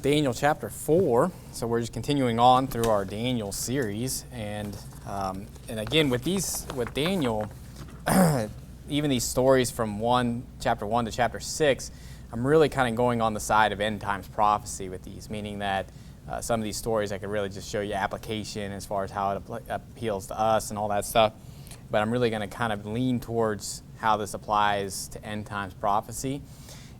Daniel chapter 4. So we're just continuing on through our Daniel series, and again with Daniel, even these stories from chapter 1 to chapter 6, I'm really kind of going on the side of end times prophecy with these, meaning that some of these stories I could really just show you application as far as how it appeals to us and all that stuff, but I'm really going to kind of lean towards how this applies to end times prophecy.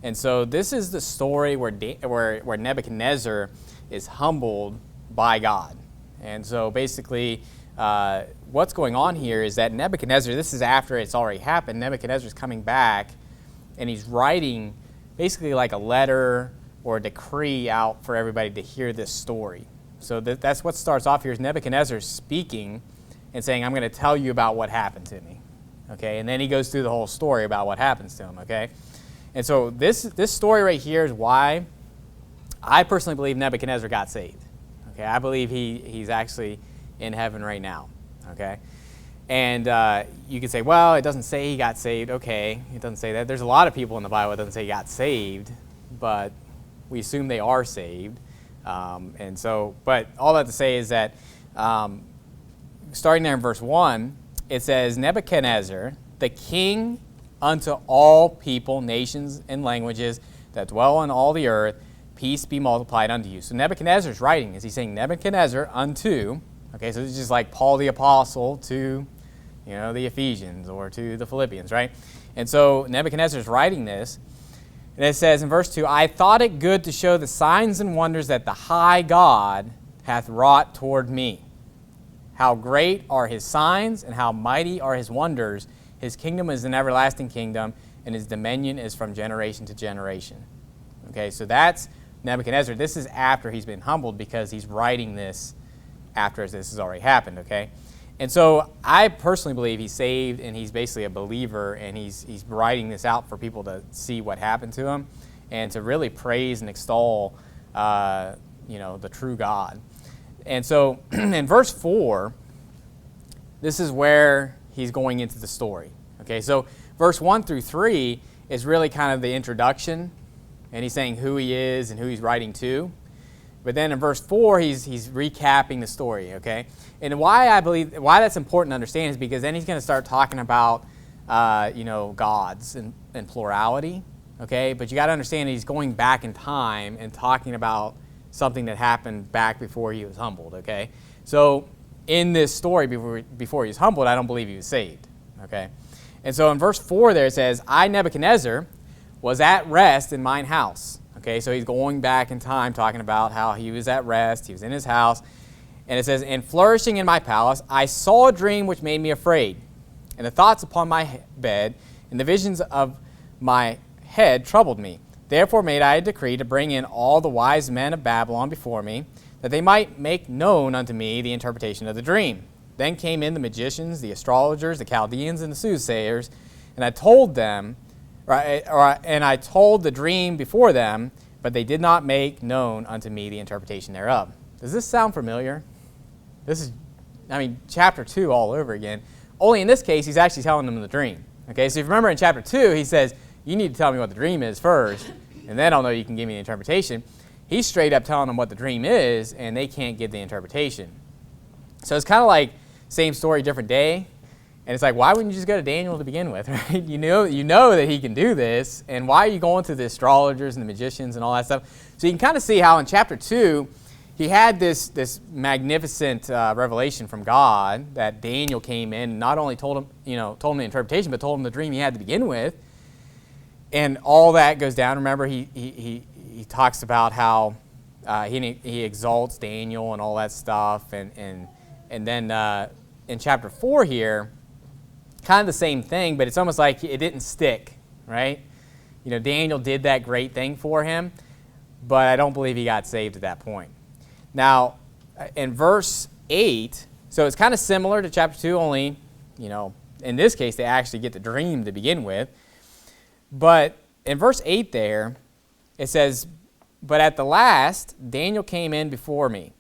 And so this is the story where Nebuchadnezzar is humbled by God. And so basically what's going on here is that Nebuchadnezzar, this is after it's already happened, Nebuchadnezzar's coming back and he's writing basically like a letter or a decree out for everybody to hear this story. So that's what starts off here is Nebuchadnezzar speaking and saying, I'm going to tell you about what happened to me. Okay, and then he goes through the whole story about what happens to him, okay? And so this story right here is why I personally believe Nebuchadnezzar got saved. Okay, I believe he's actually in heaven right now. Okay, and you could say, well, it doesn't say he got saved. Okay, it doesn't say that. There's a lot of people in the Bible that doesn't say he got saved, but we assume they are saved. And so, but all that to say is that starting there in verse 1, it says, Nebuchadnezzar, the king unto all people, nations, and languages that dwell on all the earth, peace be multiplied unto you. So Nebuchadnezzar's writing is he's saying Nebuchadnezzar unto, okay, so it's just like Paul the Apostle to, the Ephesians or to the Philippians, right? And so Nebuchadnezzar's writing this, and it says in verse 2, I thought it good to show the signs and wonders that the high God hath wrought toward me. How great are his signs and how mighty are his wonders. His kingdom is an everlasting kingdom, and his dominion is from generation to generation. Okay, so that's Nebuchadnezzar. This is after he's been humbled because he's writing this after this has already happened, okay? And so I personally believe he's saved, and he's basically a believer, and he's writing this out for people to see what happened to him and to really praise and extol, the true God. And so in verse 4, this is where he's going into the story. Okay, so verse 1 through 3 is really kind of the introduction, and he's saying who he is and who he's writing to. But then in verse 4, he's recapping the story, okay? And why that's important to understand is because then he's going to start talking about, gods and plurality, okay? But you got to understand he's going back in time and talking about something that happened back before he was humbled, okay? So in this story, before he was humbled, I don't believe he was saved, okay? And so in verse 4 there it says, I, Nebuchadnezzar, was at rest in mine house. Okay, so he's going back in time talking about how he was at rest, he was in his house. And it says, and flourishing in my palace, I saw a dream which made me afraid. And the thoughts upon my bed and the visions of my head troubled me. Therefore made I a decree to bring in all the wise men of Babylon before me, that they might make known unto me the interpretation of the dream. Then came in the magicians, the astrologers, the Chaldeans, and the soothsayers, and I told them, and I told the dream before them, but they did not make known unto me the interpretation thereof. Does this sound familiar? This is, chapter 2 all over again. Only in this case, he's actually telling them the dream. Okay, so if you remember in chapter 2, he says, you need to tell me what the dream is first, and then I'll know you can give me the interpretation. He's straight up telling them what the dream is, and they can't give the interpretation. So it's kind of like same story, different day. And it's like, why wouldn't you just go to Daniel to begin with, right? You know that he can do this, and why are you going to the astrologers and the magicians and all that stuff? So you can kind of see how in chapter 2, he had this magnificent revelation from God that Daniel came in and not only told him the interpretation, but told him the dream he had to begin with. And all that goes down. Remember, he talks about how he exalts Daniel and all that stuff. And then in chapter 4 here, kind of the same thing, but it's almost like it didn't stick, right? Daniel did that great thing for him, but I don't believe he got saved at that point. Now, in verse 8, so it's kind of similar to chapter 2, only, in this case, they actually get the dream to begin with. But in verse 8 there, it says, but at the last, Daniel came in before me,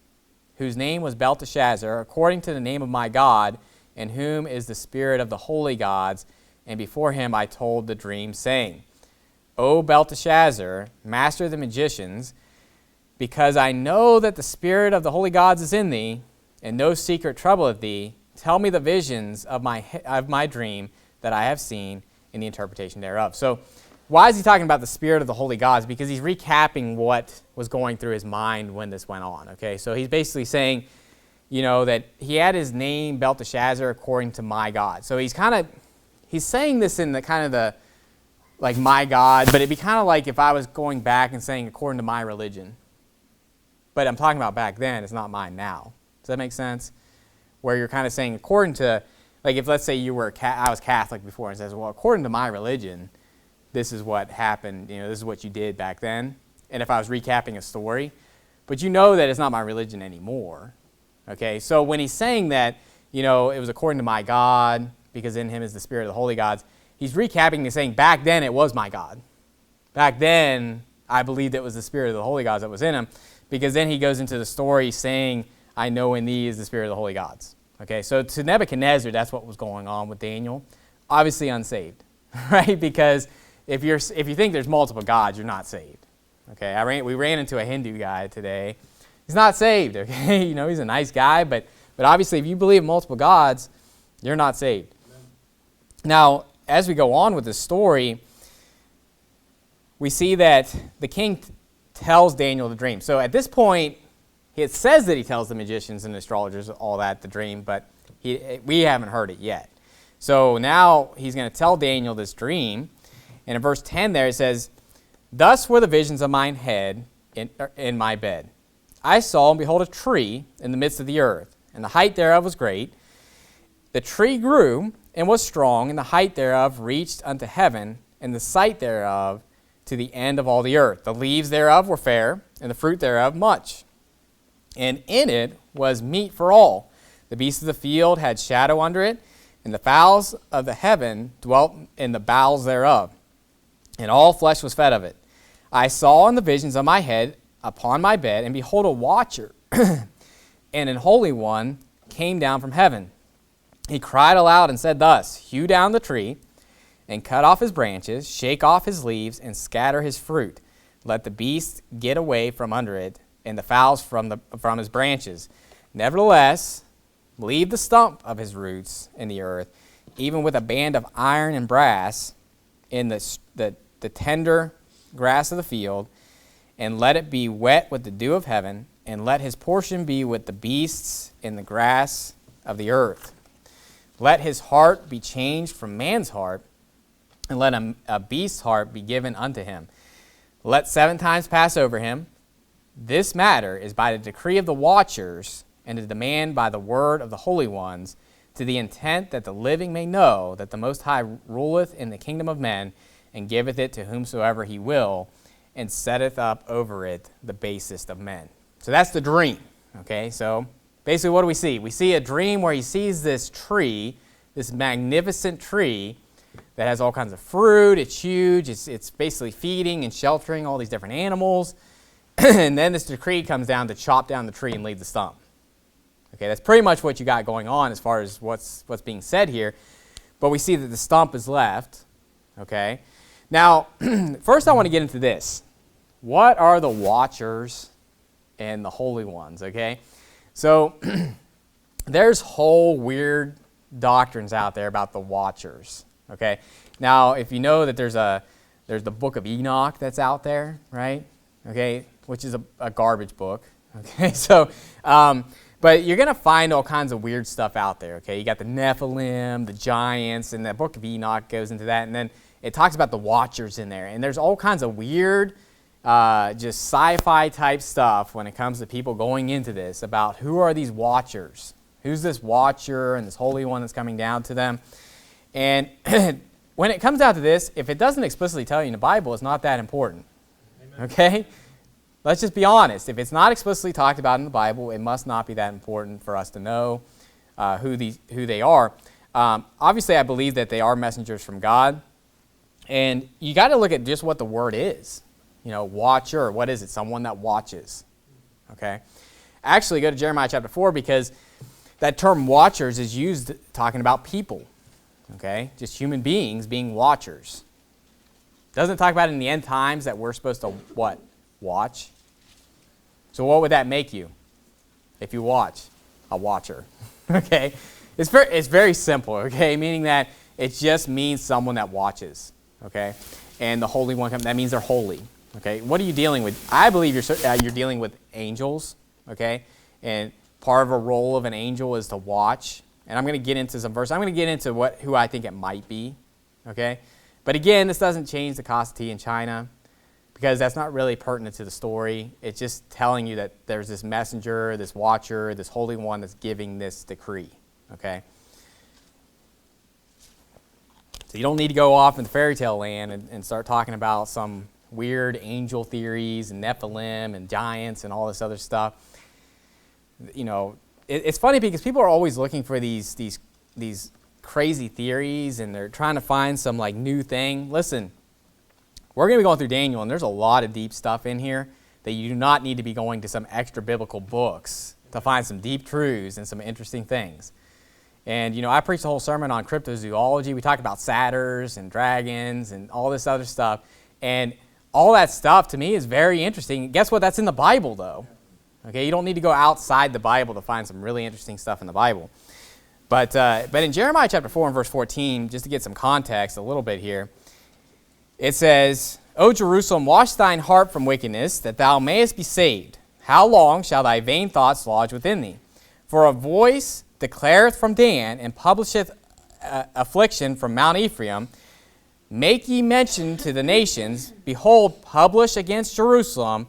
whose name was Belteshazzar, according to the name of my God, in whom is the spirit of the holy gods, and before him I told the dream, saying, O Belteshazzar, master of the magicians, because I know that the spirit of the holy gods is in thee, and no secret troubleth thee. Tell me the visions of my dream that I have seen, in the interpretation thereof. So why is he talking about the spirit of the holy gods? Because he's recapping what was going through his mind when this went on. Okay, so he's basically saying, that he had his name Belteshazzar according to my God. So he's saying this in the kind of the, like, my God, but it'd be kind of like if I was going back and saying according to my religion. But I'm talking about back then, it's not mine now. Does that make sense? Where you're kind of saying according to, like, if let's say I was Catholic before, and says, well, according to my religion, this is what happened, this is what you did back then. And if I was recapping a story, but that it's not my religion anymore. Okay, so when he's saying that, it was according to my God, because in him is the spirit of the holy gods, he's recapping and saying, back then it was my God. Back then, I believed it was the spirit of the holy gods that was in him, because then he goes into the story saying, I know in thee is the spirit of the holy gods. Okay, so to Nebuchadnezzar, that's what was going on with Daniel. Obviously unsaved, right? Because if you think there's multiple gods, you're not saved. Okay, we ran into a Hindu guy today. He's not saved, okay? He's a nice guy, but obviously if you believe in multiple gods, you're not saved. Amen. Now, as we go on with this story, we see that the king tells Daniel the dream. So at this point, it says that he tells the magicians and astrologers all that, the dream, but we haven't heard it yet. So now he's going to tell Daniel this dream. And in verse 10 there it says, Thus were the visions of mine head in my bed. I saw, and behold, a tree in the midst of the earth, and the height thereof was great. The tree grew and was strong, and the height thereof reached unto heaven, and the sight thereof to the end of all the earth. The leaves thereof were fair, and the fruit thereof much. And in it was meat for all. The beasts of the field had shadow under it, and the fowls of the heaven dwelt in the bowels thereof. And all flesh was fed of it. I saw in the visions of my head upon my bed, and behold, a watcher and an holy one came down from heaven. He cried aloud and said thus, Hew down the tree, and cut off his branches, shake off his leaves, and scatter his fruit. Let the beasts get away from under it, and the fowls from his branches. Nevertheless, leave the stump of his roots in the earth, even with a band of iron and brass in the tender grass of the field, and let it be wet with the dew of heaven, and let his portion be with the beasts in the grass of the earth. Let his heart be changed from man's heart, and let a beast's heart be given unto him. Let 7 times pass over him. This matter is by the decree of the watchers, and a demand by the word of the holy ones, to the intent that the living may know that the Most High ruleth in the kingdom of men, and giveth it to whomsoever he will, and setteth up over it the basest of men. So that's the dream. Okay, so basically what do we see? We see a dream where he sees this tree, this magnificent tree that has all kinds of fruit. It's huge. It's basically feeding and sheltering all these different animals. And then this decree comes down to chop down the tree and leave the stump. Okay, that's pretty much what you got going on as far as what's being said here. But we see that the stump is left. Okay. Now, first I want to get into this. What are the watchers and the holy ones? Okay. So there's whole weird doctrines out there about the watchers. Okay. Now, if you know that there's the book of Enoch that's out there, right? Okay, which is a garbage book. Okay, so but you're going to find all kinds of weird stuff out there. Okay, you got the Nephilim, the giants, and the book of Enoch goes into that, and then it talks about the watchers in there. And there's all kinds of weird, just sci-fi type stuff when it comes to people going into this about who are these watchers? Who's this watcher and this holy one that's coming down to them? And when it comes down to this, if it doesn't explicitly tell you in the Bible, it's not that important. Amen. Okay? Let's just be honest. If it's not explicitly talked about in the Bible, it must not be that important for us to know who they are. Obviously, I believe that they are messengers from God. And you got to look at just what the word is. You know, watcher, what is it? Someone that watches. Okay? Actually, go to Jeremiah chapter 4 because that term watchers is used talking about people. Okay? Just human beings being watchers. Doesn't talk about in the end times that we're supposed to what? Watch. So what would that make you if you watch? A watcher. Okay? It's very simple, okay? Meaning that it just means someone that watches, okay? And the Holy One comes, that means they're holy, okay? What are you dealing with? I believe you're dealing with angels, okay? And part of a role of an angel is to watch. And I'm going to get into some verses. I'm going to get into who I think it might be, okay? But again, this doesn't change the Kasti in China because that's not really pertinent to the story. It's just telling you that there's this messenger, this watcher, this Holy One that's giving this decree, okay? So you don't need to go off into fairy tale land and start talking about some weird angel theories and Nephilim and giants and all this other stuff. You know, it's funny because people are always looking for these crazy theories and they're trying to find some like new thing. Listen, we're going to be going through Daniel and there's a lot of deep stuff in here that you do not need to be going to some extra biblical books to find some deep truths and some interesting things. And, you know, I preached a whole sermon on cryptozoology. We talked about satyrs and dragons and all this other stuff. And all that stuff to me is very interesting. Guess what? That's in the Bible, though. Okay, you don't need to go outside the Bible to find some really interesting stuff in the Bible. But in Jeremiah chapter 4 and verse 14, just to get some context a little bit here, it says, O Jerusalem, wash thine heart from wickedness, that thou mayest be saved. How long shall thy vain thoughts lodge within thee? For a voice declareth from Dan, and publisheth affliction from Mount Ephraim. Make ye mention to the nations, behold, publish against Jerusalem,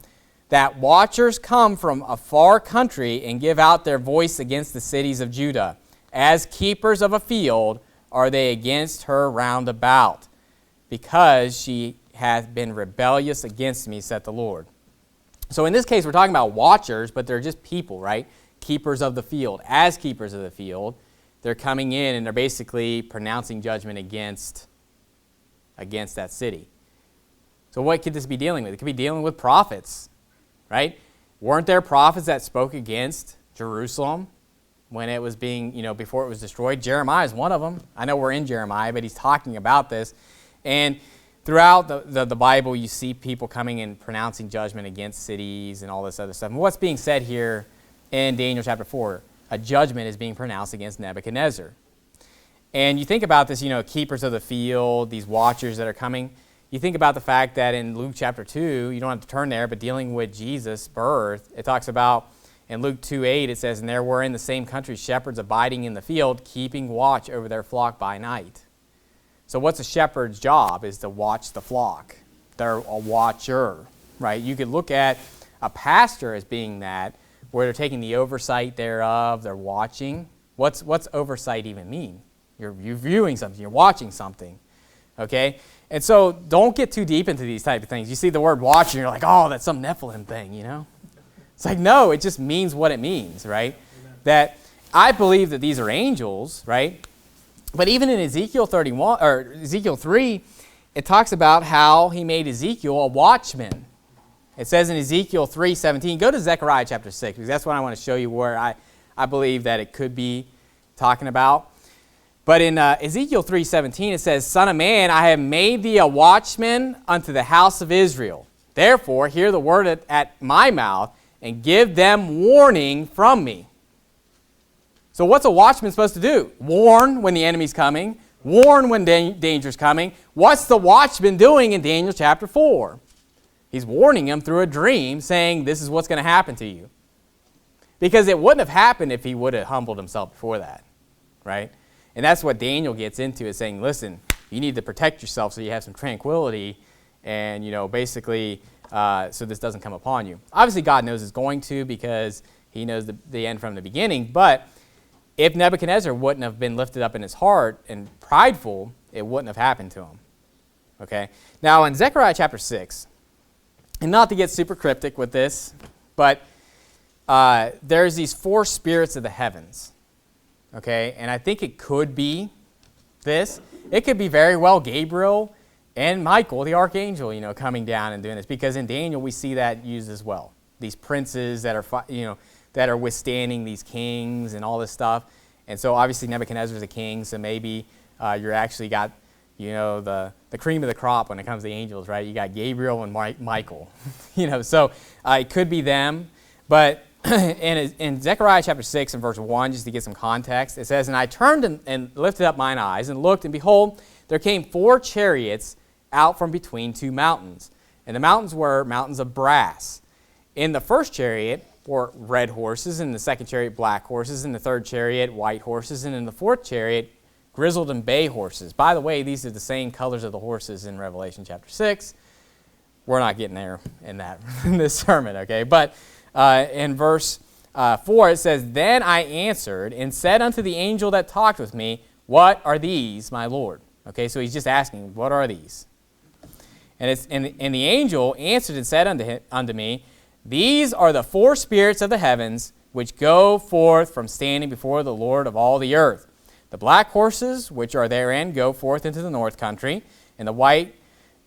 that watchers come from a far country and give out their voice against the cities of Judah. As keepers of a field are they against her round about, because she hath been rebellious against me, saith the Lord. So in this case, we're talking about watchers, but they're just people, right? Keepers of the field. As keepers of the field, they're coming in and they're basically pronouncing judgment against that city. So what could this be dealing with? It could be dealing with prophets, right? Weren't there prophets that spoke against Jerusalem when it was being, before it was destroyed? Jeremiah is one of them. I know we're in Jeremiah, but he's talking about this. And throughout the Bible, you see people coming and pronouncing judgment against cities and all this other stuff. And what's being said here in Daniel chapter 4, a judgment is being pronounced against Nebuchadnezzar. And you think about this, keepers of the field, these watchers that are coming. You think about the fact that in Luke chapter 2, you don't have to turn there, but dealing with Jesus' birth, it talks about in Luke 2:8, it says, and there were in the same country shepherds abiding in the field, keeping watch over their flock by night. So what's a shepherd's job? Is to watch the flock. They're a watcher, right? You could look at a pastor as being that, where they're taking the oversight thereof, they're watching. What's oversight even mean? You're viewing something, you're watching something, okay? And so don't get too deep into these type of things. You see the word watch and you're like, oh, that's some Nephilim thing, It's like, no, it just means what it means, right? Amen. That I believe that these are angels, right? But even in Ezekiel 31 or Ezekiel 3, it talks about how he made Ezekiel a watchman. It says in Ezekiel 3:17, go to Zechariah chapter 6, because that's what I want to show you where I believe that it could be talking about. But in Ezekiel 3:17, it says, Son of man, I have made thee a watchman unto the house of Israel. Therefore, hear the word at my mouth, and give them warning from me. So what's a watchman supposed to do? Warn when the enemy's coming. Warn when danger's coming. What's the watchman doing in Daniel chapter 4? He's warning them through a dream, saying this is what's going to happen to you. Because it wouldn't have happened if he would have humbled himself before that, right? And that's what Daniel gets into, is saying, listen, you need to protect yourself so you have some tranquility and, basically so this doesn't come upon you. Obviously, God knows it's going to, because he knows the end from the beginning. But if Nebuchadnezzar wouldn't have been lifted up in his heart and prideful, it wouldn't have happened to him. Okay? Now, in Zechariah chapter 6, and not to get super cryptic with this, but there's these four spirits of the heavens. Okay? And I think it could be this. It could be very well Gabriel and Michael, the archangel, coming down and doing this. Because in Daniel, we see that used as well. These princes that are, that are withstanding these kings and all this stuff. And so obviously Nebuchadnezzar is a king, so maybe you're actually got, the cream of the crop when it comes to angels, right? You got Gabriel and Michael, so it could be them. But in Zechariah chapter 6 and verse 1, just to get some context, it says, "And I turned and lifted up mine eyes, and looked, and behold, there came 4 chariots out from between 2 mountains. And the mountains were mountains of brass. In the first chariot were red horses, in the second chariot black horses, in the third chariot white horses, and in the fourth chariot grizzled and bay horses." By the way, these are the same colors of the horses in Revelation chapter 6. We're not getting there in this sermon, okay? But in verse 4, it says, "Then I answered and said unto the angel that talked with me, What are these, my Lord?" Okay, so he's just asking, what are these? And the angel answered and said unto me, "These are the 4 spirits of the heavens, which go forth from standing before the Lord of all the earth. The black horses, which are therein, go forth into the north country, and the white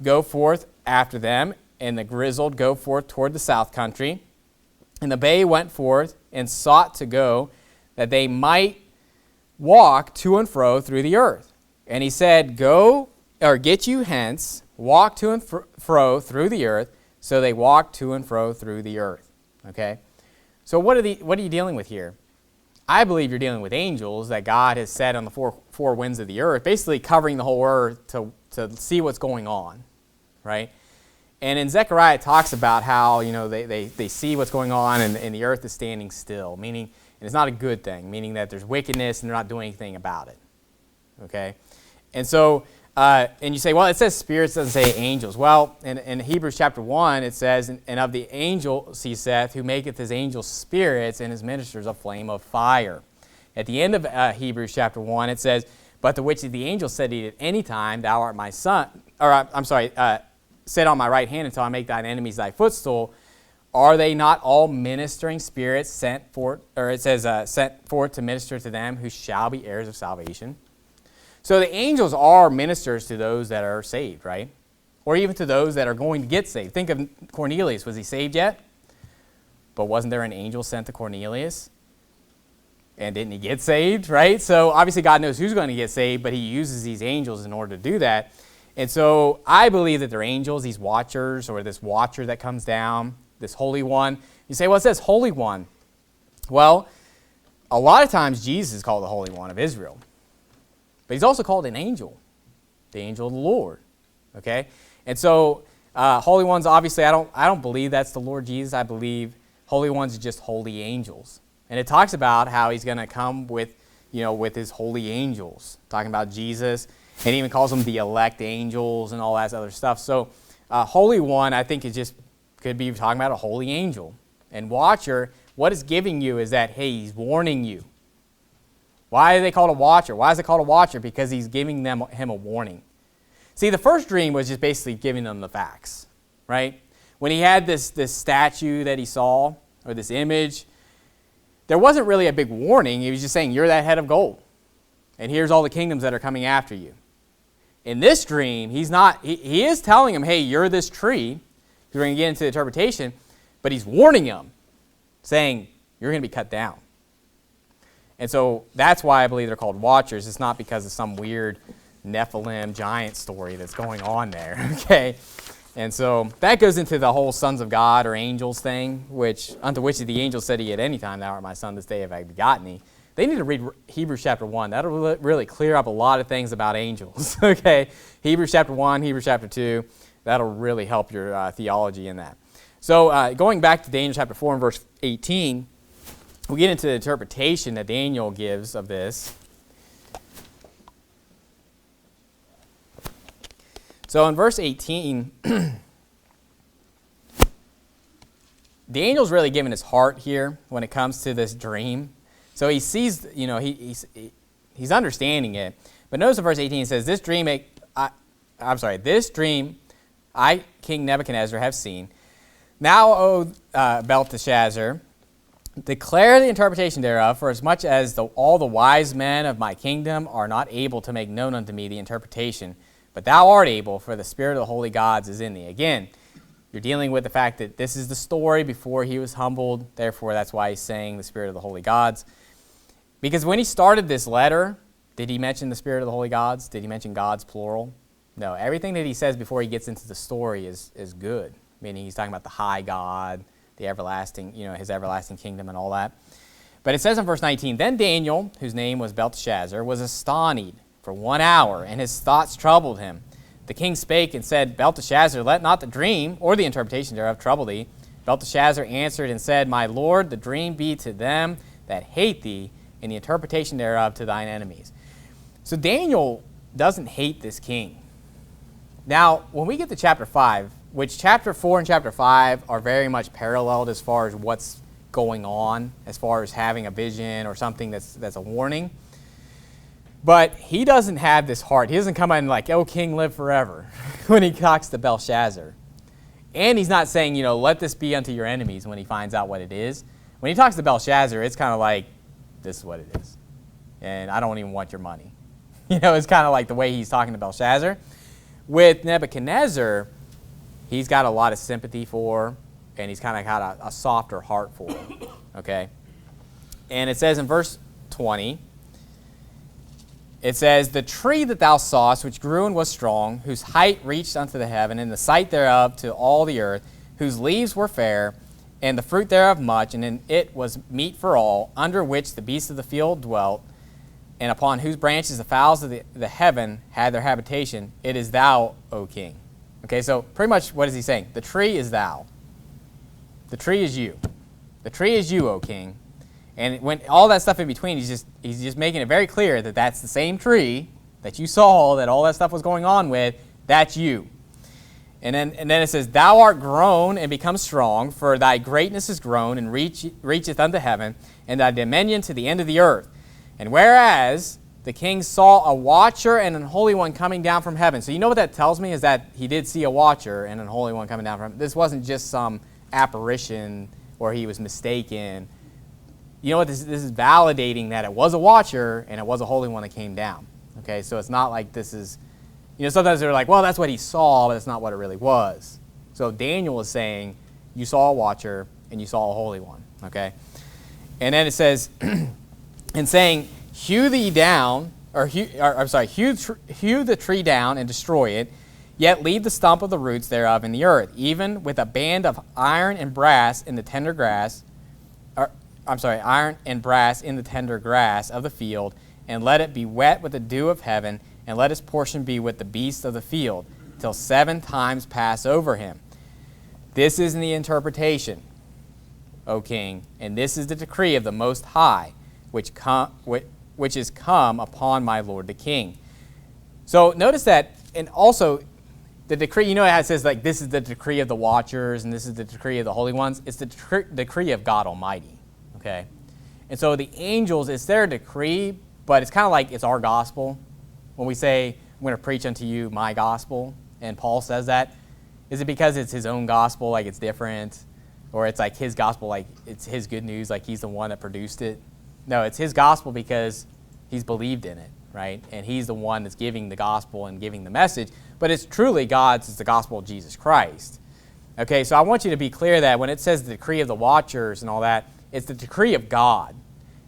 go forth after them, and the grizzled go forth toward the south country. And the bay went forth and sought to go, that they might walk to and fro through the earth. And he said, Go, or get you hence, walk to and fro through the earth." So they walked to and fro through the earth. Okay? So what are you dealing with here? I believe you're dealing with angels that God has set on the four winds of the earth, basically covering the whole earth to see what's going on, right? And in Zechariah, it talks about how, they see what's going on and the earth is standing still, meaning, and it's not a good thing, meaning that there's wickedness and they're not doing anything about it, okay? And so, and you say, well, it says spirits, doesn't say angels. Well, in Hebrews chapter 1, it says, "And of the angel he saith, who maketh his angels spirits and his ministers a flame of fire." At the end of Hebrews chapter 1, it says, "But to which the angel said at any time, Thou art my son," or "Sit on my right hand until I make thine enemies thy footstool. Are they not all ministering spirits sent forth," or it says, "sent forth to minister to them who shall be heirs of salvation?" So the angels are ministers to those that are saved, right? Or even to those that are going to get saved. Think of Cornelius. Was he saved yet? But wasn't there an angel sent to Cornelius? And didn't he get saved, right? So obviously God knows who's going to get saved, but he uses these angels in order to do that. And so I believe that they're angels, these watchers, or this watcher that comes down, this Holy One. You say, well, it says Holy One. Well, a lot of times Jesus is called the Holy One of Israel. But he's also called an angel, the angel of the Lord, okay? And so Holy Ones, obviously, I don't believe that's the Lord Jesus. I believe Holy Ones are just holy angels. And it talks about how he's going to come with his holy angels, talking about Jesus. And he even calls them the elect angels and all that other stuff. So Holy One, I think, could be talking about a holy angel. And watcher, what it's giving you is that, hey, he's warning you. Why are they called a watcher? Why is it called a watcher? Because he's giving him a warning. See, the first dream was just basically giving them the facts, right? When he had this statue that he saw, or this image, there wasn't really a big warning. He was just saying, you're that head of gold. And here's all the kingdoms that are coming after you. In this dream, he is telling him, hey, you're this tree. We're going to get into the interpretation, but he's warning him, saying, you're going to be cut down. And so that's why I believe they're called watchers. It's not because of some weird Nephilim giant story that's going on there, okay? And so that goes into the whole sons of God or angels thing, unto which the angel said he at any time, Thou art my son, this day have I begotten thee. They need to read Hebrews chapter 1. That'll really clear up a lot of things about angels, okay? Hebrews chapter 1, Hebrews chapter 2, that'll really help your theology in that. So going back to Daniel chapter 4 and verse 18, we get into the interpretation that Daniel gives of this. So in verse 18, the angel's really giving his heart here when it comes to this dream. So he sees, he's understanding it. But notice in verse 18 it says, This dream I, King Nebuchadnezzar, have seen. Now, O Belteshazzar, declare the interpretation thereof, for as much as all the wise men of my kingdom are not able to make known unto me the interpretation, but thou art able, for the spirit of the holy gods is in thee. Again, you're dealing with the fact that this is the story before he was humbled. Therefore, that's why he's saying the spirit of the holy gods. Because when he started this letter, did he mention the spirit of the holy gods? Did he mention gods, plural? No. Everything that he says before he gets into the story is good. Meaning he's talking about the high God, the everlasting, his everlasting kingdom and all that. But it says in verse 19, then Daniel, whose name was Belteshazzar, was astonished for 1 hour, and his thoughts troubled him. The king spake and said, Belteshazzar, let not the dream or the interpretation thereof trouble thee. Belteshazzar answered and said, my lord, the dream be to them that hate thee, and the interpretation thereof to thine enemies. So Daniel doesn't hate this king. Now, when we get to chapter 5, which chapter 4 and chapter 5 are very much paralleled as far as what's going on, as far as having a vision or something that's a warning. But he doesn't have this heart. He doesn't come in like, oh, king, live forever, when he talks to Belshazzar. And he's not saying, let this be unto your enemies when he finds out what it is. When he talks to Belshazzar, it's kind of like, this is what it is. And I don't even want your money. It's kind of like the way he's talking to Belshazzar. With Nebuchadnezzar, he's got a lot of sympathy for, and he's kind of got a softer heart for, okay? And it says in verse 20, it says, the tree that thou sawest, which grew and was strong, whose height reached unto the heaven, and the sight thereof to all the earth, whose leaves were fair, and the fruit thereof much, and in it was meat for all, under which the beasts of the field dwelt, and upon whose branches the fowls of the heaven had their habitation, it is thou, O king. Okay, so pretty much what is he saying? The tree is thou. The tree is you. The tree is you, O king. And when all that stuff in between, he's just making it very clear that that's the same tree that you saw, that all that stuff was going on with, that's you. And then it says, thou art grown and become strong, for thy greatness is grown and reacheth unto heaven, and thy dominion to the end of the earth. And whereas the king saw a watcher and an holy one coming down from heaven. So you know what that tells me is that he did see a watcher and an holy one coming down from heaven. This wasn't just some apparition or he was mistaken. You know what? This is validating that it was a watcher and it was a holy one that came down. Okay, so it's not like this is, sometimes they're like, well, that's what he saw, but it's not what it really was. So Daniel is saying, you saw a watcher and you saw a holy one. Okay, and then it says, and saying, hew the tree down and destroy it, yet leave the stump of the roots thereof in the earth, even with a band of iron and brass in the tender grass, iron and brass in the tender grass of the field, and let it be wet with the dew of heaven, and let his portion be with the beasts of the field, till 7 times pass over him. This is in the interpretation, O king, and this is the decree of the Most High, which is come upon my lord the king. So notice that, and also the decree, how it says like this is the decree of the watchers and this is the decree of the holy ones. It's the decree of God Almighty, okay? And so the angels, it's their decree, but it's kind of like it's our gospel. When we say, I'm going to preach unto you my gospel, and Paul says that, is it because it's his own gospel, like it's different? Or it's like his gospel, like it's his good news, like he's the one that produced it? No, it's his gospel because he's believed in it, right? And he's the one that's giving the gospel and giving the message. But it's truly God's, it's the gospel of Jesus Christ. Okay, so I want you to be clear that when it says the decree of the watchers and all that, it's the decree of God.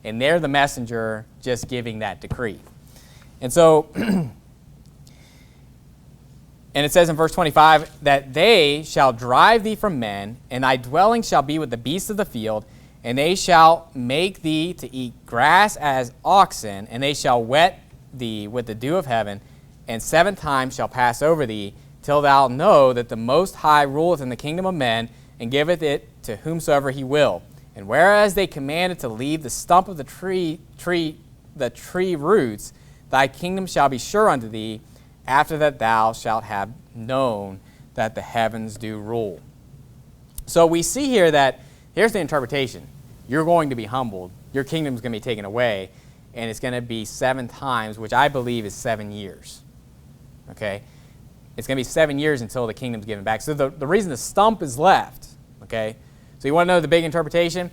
And they're the messenger just giving that decree. And so, and it says in verse 25, that they shall drive thee from men, and thy dwelling shall be with the beasts of the field, and they shall make thee to eat grass as oxen, and they shall wet thee with the dew of heaven, and 7 times shall pass over thee, till thou know that the Most High ruleth in the kingdom of men, and giveth it to whomsoever he will. And whereas they commanded to leave the stump of the tree roots, thy kingdom shall be sure unto thee, after that thou shalt have known that the heavens do rule. So we see here that, here's the interpretation. You're going to be humbled. Your kingdom's going to be taken away, and it's going to be 7 times, which I believe is 7 years. Okay? It's going to be 7 years until the kingdom's given back. So the reason the stump is left, okay? So you want to know the big interpretation?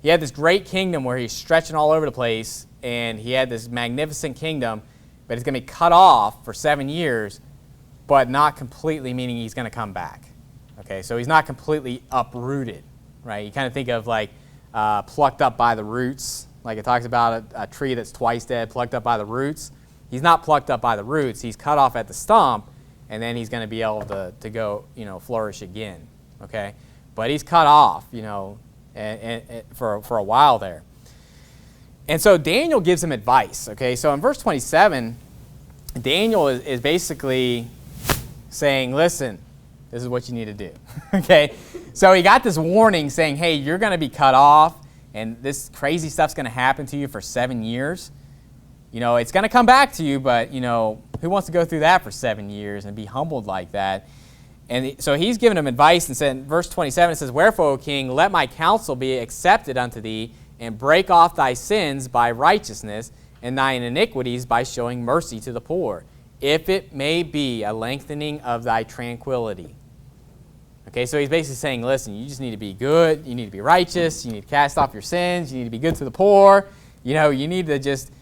He had this great kingdom where he's stretching all over the place, and he had this magnificent kingdom, but it's going to be cut off for 7 years, but not completely, meaning he's going to come back. Okay, so he's not completely uprooted, right? You kind of think of like plucked up by the roots, like it talks about a tree that's twice dead, plucked up by the roots. He's not plucked up by the roots. He's cut off at the stump, and then he's going to be able to go, flourish again, okay? but he's cut off, and for a while there. And so Daniel gives him advice, okay? So in verse 27, Daniel is basically saying, listen, this is what you need to do, okay? So he got this warning saying, hey, you're going to be cut off, and this crazy stuff's going to happen to you for 7 years. It's going to come back to you, but, who wants to go through that for 7 years and be humbled like that? And so he's giving him advice and said, in verse 27, it says, wherefore, O king, let my counsel be accepted unto thee, and break off thy sins by righteousness, and thine iniquities by showing mercy to the poor, if it may be a lengthening of thy tranquility. Okay, so he's basically saying, listen, you just need to be good, you need to be righteous, you need to cast off your sins, you need to be good to the poor, you need to just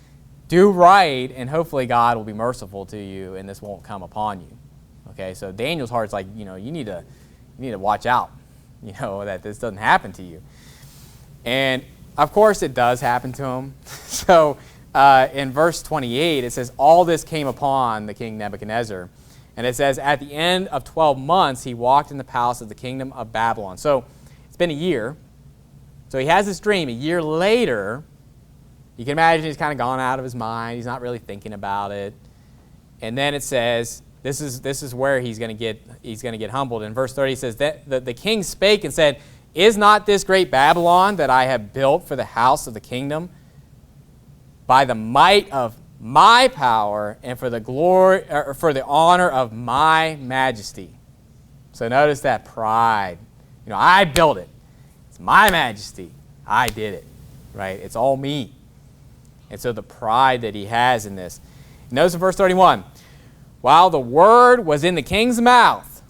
do right, and hopefully God will be merciful to you, and this won't come upon you. Okay, so Daniel's heart's like, you need to watch out, that this doesn't happen to you. And of course it does happen to him. So in verse 28, it says, all this came upon the king Nebuchadnezzar. And it says, at the end of 12 months, he walked in the palace of the kingdom of Babylon. So it's been a year. So he has this dream. A year later, you can imagine he's kind of gone out of his mind. He's not really thinking about it. And then it says, this is where he's going to get humbled. In verse 30, it says, that the king spake and said, is not this great Babylon that I have built for the house of the kingdom by the might of my power and for the glory, or for the honor of my majesty? So notice that pride. I built it. It's my majesty. I did it. Right? It's all me. And so the pride that he has in this. Notice in verse 31, while the word was in the king's mouth,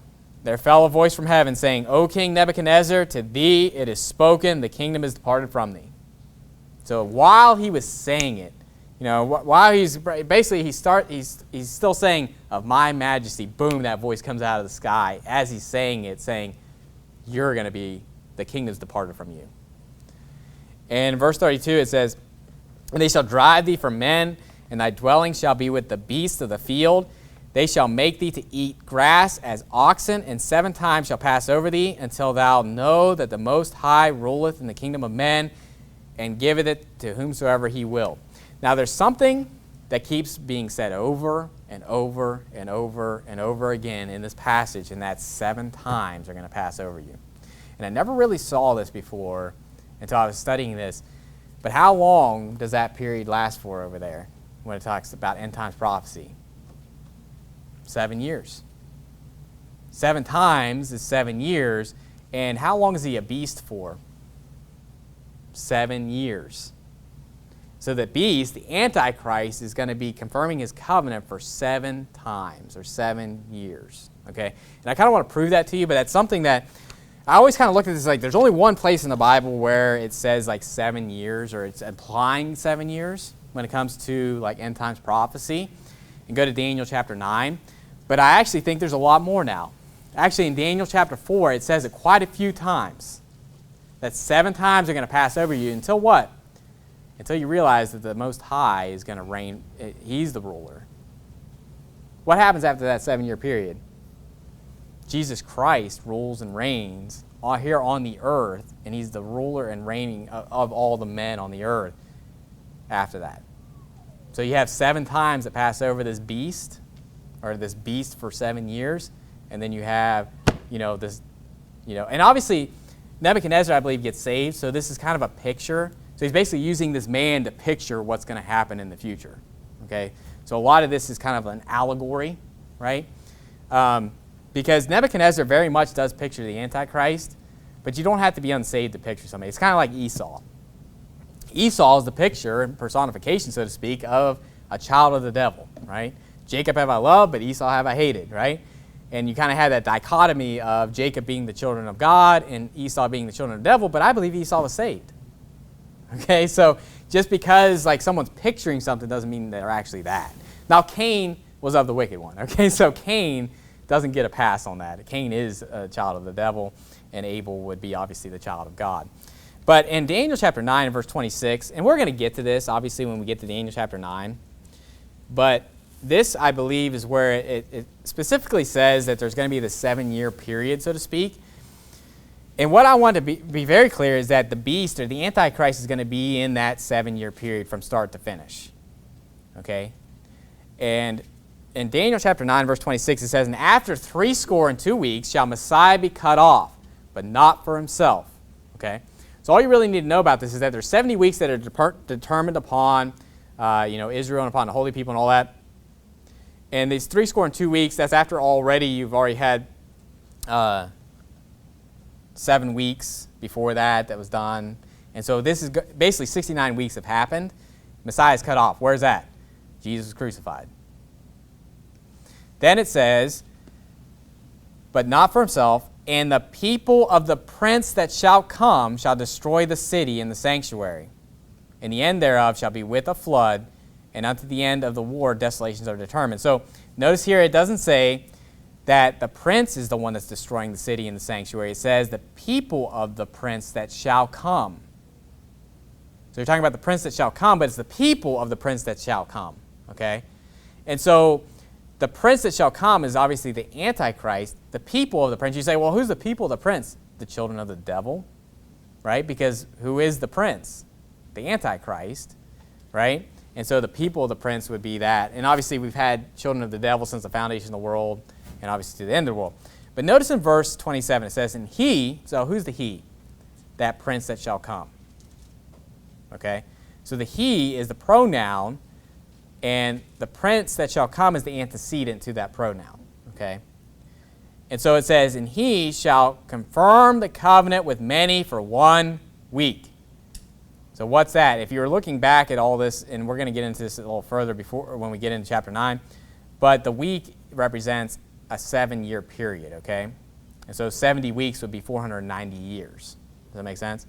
there fell a voice from heaven saying, O King Nebuchadnezzar, to thee it is spoken, the kingdom is departed from thee. So while he was saying it, while he's basically he's still saying, of my majesty, boom, that voice comes out of the sky as he's saying it, saying, you're going to be, the kingdom's departed from you. And in verse 32 it says, and they shall drive thee from men, and thy dwelling shall be with the beasts of the field. They shall make thee to eat grass as oxen, and 7 times shall pass over thee, until thou know that the Most High ruleth in the kingdom of men, and giveth it to whomsoever he will. Now there's something that keeps being said over and over and over and over again in this passage, and that's 7 times are going to pass over you. And I never really saw this before until I was studying this, but how long does that period last for over there when it talks about end times prophecy? 7 years. 7 times is 7 years. And how long is he a beast for? 7 years. So the beast, the Antichrist, is going to be confirming his covenant for 7 times or 7 years. Okay? And I kind of want to prove that to you, but that's something that I always kind of look at this like there's only one place in the Bible where it says like 7 years, or it's implying 7 years when it comes to like end times prophecy. And go to Daniel chapter 9. But I actually think there's a lot more now. Actually, in Daniel chapter 4, it says it quite a few times. That 7 times are going to pass over you until what? Until you realize that the Most High is going to reign. He's the ruler. What happens after that 7-year period? Jesus Christ rules and reigns here on the earth, and he's the ruler and reigning of all the men on the earth after that. So you have 7 times that pass over this beast, or this beast for 7 years, and then you have, this, and obviously Nebuchadnezzar, I believe, gets saved, so this is kind of a picture. So he's basically using this man to picture what's going to happen in the future, okay? So a lot of this is kind of an allegory, right? Because Nebuchadnezzar very much does picture the Antichrist, but you don't have to be unsaved to picture somebody. It's kind of like Esau. Esau is the picture and personification, so to speak, of a child of the devil, right? Jacob have I loved, but Esau have I hated, right? And you kind of have that dichotomy of Jacob being the children of God and Esau being the children of the devil, but I believe Esau was saved. Okay, so just because like someone's picturing something doesn't mean they're actually that. Now Cain was of the wicked one, okay? So Cain doesn't get a pass on that. Cain is a child of the devil, and Abel would be obviously the child of God. But in Daniel chapter 9 and verse 26, and we're going to get to this obviously when we get to Daniel chapter 9, but this, I believe, is where it specifically says that there's going to be the 7-year period, so to speak. And what I want to be very clear is that the beast or the Antichrist is going to be in that 7-year period from start to finish. Okay? And in Daniel chapter 9, verse 26, it says, "And after 62 weeks shall Messiah be cut off, but not for himself." Okay? So all you really need to know about this is that there's 70 weeks that are determined upon Israel and upon the holy people and all that. And these 62 weeks, that's after you've already had 7 weeks before that was done. And so this is basically 69 weeks have happened. Messiah is cut off. Where's that? Jesus was crucified. Then it says, "But not for himself, and the people of the prince that shall come shall destroy the city and the sanctuary. And the end thereof shall be with a flood, and unto the end of the war desolations are determined." So notice here it doesn't say that the prince is the one that's destroying the city and the sanctuary. It says the people of the prince that shall come. So you're talking about the prince that shall come, but it's the people of the prince that shall come. Okay? And so the prince that shall come is obviously the Antichrist, the people of the prince. You say, well, who's the people of the prince? The children of the devil, right? Because who is the prince? The Antichrist, right? And so the people of the prince would be that. And obviously we've had children of the devil since the foundation of the world, and obviously to the end of the world. But notice in verse 27 it says, "And he," so who's the he? That prince that shall come. Okay? So the he is the pronoun, and the prince that shall come is the antecedent to that pronoun. Okay? And so it says, "And he shall confirm the covenant with many for 1 week." So what's that? If you're looking back at all this, and we're going to get into this a little further when we get into chapter 9, but the week represents a 7-year period, okay? And so 70 weeks would be 490 years. Does that make sense?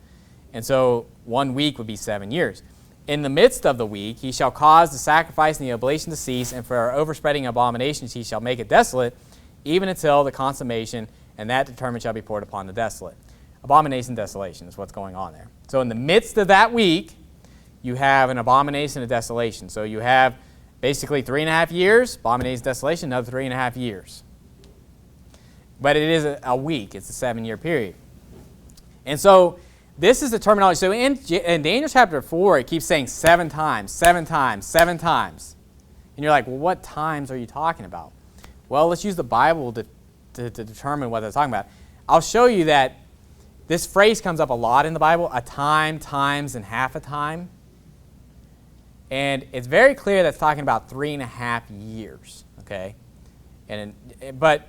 And so 1 week would be 7 years. "In the midst of the week he shall cause the sacrifice and the oblation to cease, and for overspreading abominations he shall make it desolate, even until the consummation, and that determined shall be poured upon the desolate." Abomination, desolation is what's going on there. So in the midst of that week, you have an abomination of desolation. So you have basically 3.5 years, abomination, desolation, another 3.5 years. But it is a week. It's a 7-year period. And so this is the terminology. So in Daniel chapter 4, it keeps saying 7 times, 7 times, 7 times. And you're like, well, what times are you talking about? Well, let's use the Bible to determine what they're talking about. I'll show you that this phrase comes up a lot in the Bible, a time, times, and half a time. And it's very clear that's talking about 3.5 years, okay? But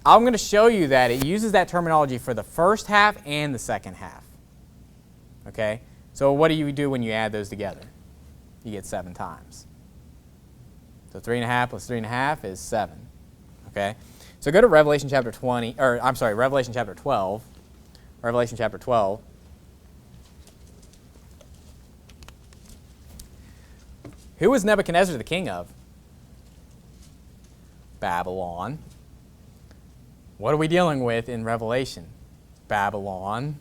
I'm going to show you that it uses that terminology for the first half and the second half, okay? So what do you do when you add those together? You get 7 times. So 3.5 plus 3.5 is 7, okay? So go to Revelation chapter 12. Revelation chapter 12. Who was Nebuchadnezzar the king of? Babylon. What are we dealing with in Revelation? Babylon.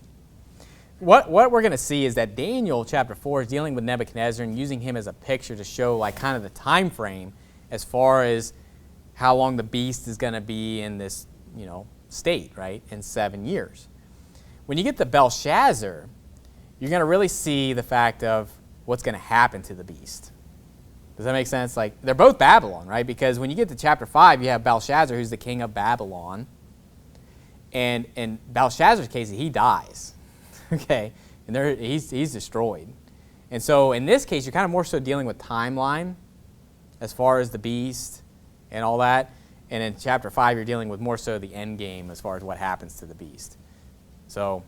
What we're going to see is that Daniel chapter 4 is dealing with Nebuchadnezzar and using him as a picture to show like kind of the time frame as far as how long the beast is going to be in this, state, right? In 7 years. When you get to Belshazzar, you're going to really see the fact of what's going to happen to the beast. Does that make sense? Like, they're both Babylon, right? Because when you get to chapter 5, you have Belshazzar, who's the king of Babylon. And in Belshazzar's case, he dies, okay? And he's destroyed. And so in this case, you're kind of more so dealing with timeline as far as the beast and all that. And in chapter 5, you're dealing with more so the end game as far as what happens to the beast. So,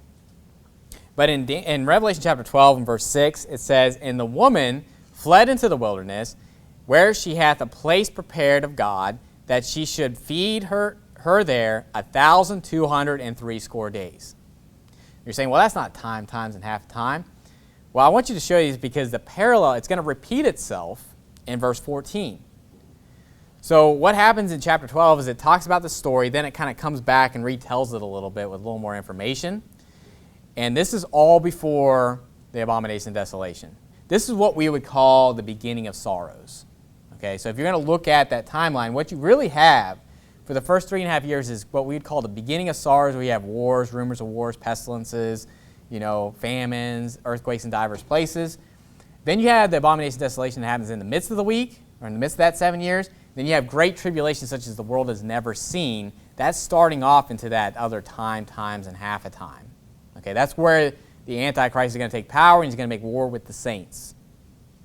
but in Revelation chapter 12 and verse 6, it says, "And the woman fled into the wilderness, where she hath a place prepared of God, that she should feed her there 1,260 days." You're saying, well, that's not time, times, and half time. Well, I want you to show you this because the parallel, it's going to repeat itself in verse 14. So what happens in chapter 12 is it talks about the story, then it kind of comes back and retells it a little bit with a little more information. And this is all before the abomination of desolation. This is what we would call the beginning of sorrows. Okay, so if you're going to look at that timeline, what you really have for the first 3.5 years is what we'd call the beginning of sorrows, where you have wars, rumors of wars, pestilences, famines, earthquakes in diverse places. Then you have the abomination of desolation that happens in the midst of the week, or in the midst of that 7 years. Then you have great tribulation such as the world has never seen. That's starting off into that other time, times, and half a time. Okay, that's where the Antichrist is going to take power, and he's going to make war with the saints.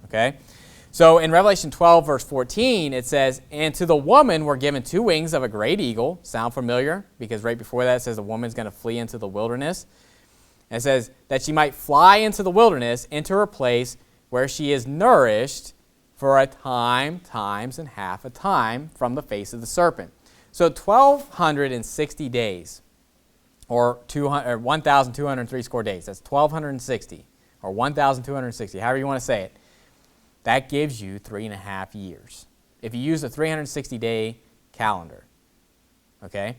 Okay? So in Revelation 12, verse 14, it says, "And to the woman were given 2 wings of a great eagle." Sound familiar? Because right before that it says the woman's going to flee into the wilderness. And it says that she might fly into the wilderness, into her place where she is nourished for a time, times, and half a time from the face of the serpent. So 1,260 days, or 1,203 score days. That's 1,260, or 1,260, however you want to say it. That gives you 3.5 years, if you use a 360-day calendar. Okay?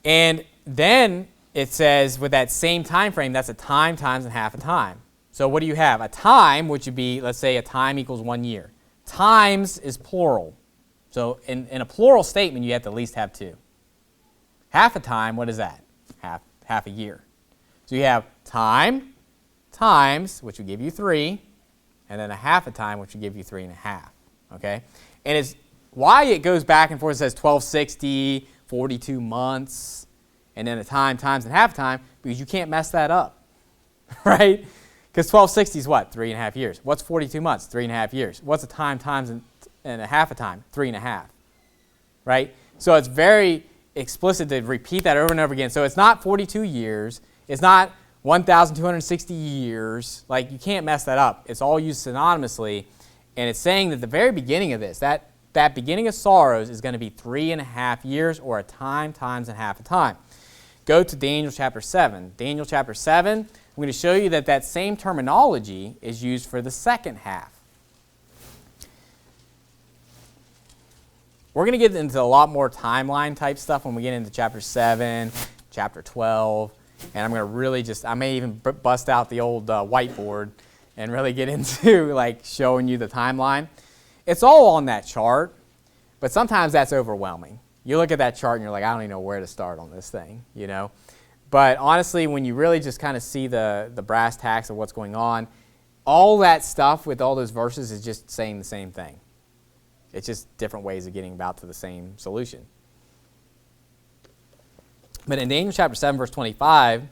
And then it says with that same time frame, that's a time, times, and half a time. So what do you have? A time, which would be, let's say a time equals 1 year. Times is plural. So in a plural statement, you have to at least have 2. Half a time, what is that? Half a year. So you have time, times, which would give you 3, and then a half a time, which would give you 3.5. Okay? And it's why it goes back and forth. It says 1,260, 42 months, and then a time, times, and half a time, because you can't mess that up. Right? Because 1,260 is what? 3.5 years. What's 42 months? 3.5 years. What's a time, times, and a half a time? 3.5. Right? So it's very explicit to repeat that over and over again. So it's not 42 years. It's not 1,260 years. Like, you can't mess that up. It's all used synonymously. And it's saying that the very beginning of this, that beginning of sorrows is going to be 3.5 years, or a time, times, and half a time. Go to Daniel chapter 7. Daniel chapter 7, I'm going to show you that same terminology is used for the second half. We're going to get into a lot more timeline type stuff when we get into chapter 7, chapter 12, and I'm going to really I may even bust out the old whiteboard and really get into like showing you the timeline. It's all on that chart, but sometimes that's overwhelming. You look at that chart and you're like, I don't even know where to start on this thing, But honestly, when you really just kind of see the brass tacks of what's going on, all that stuff with all those verses is just saying the same thing. It's just different ways of getting about to the same solution. But in Daniel chapter 7, verse 25,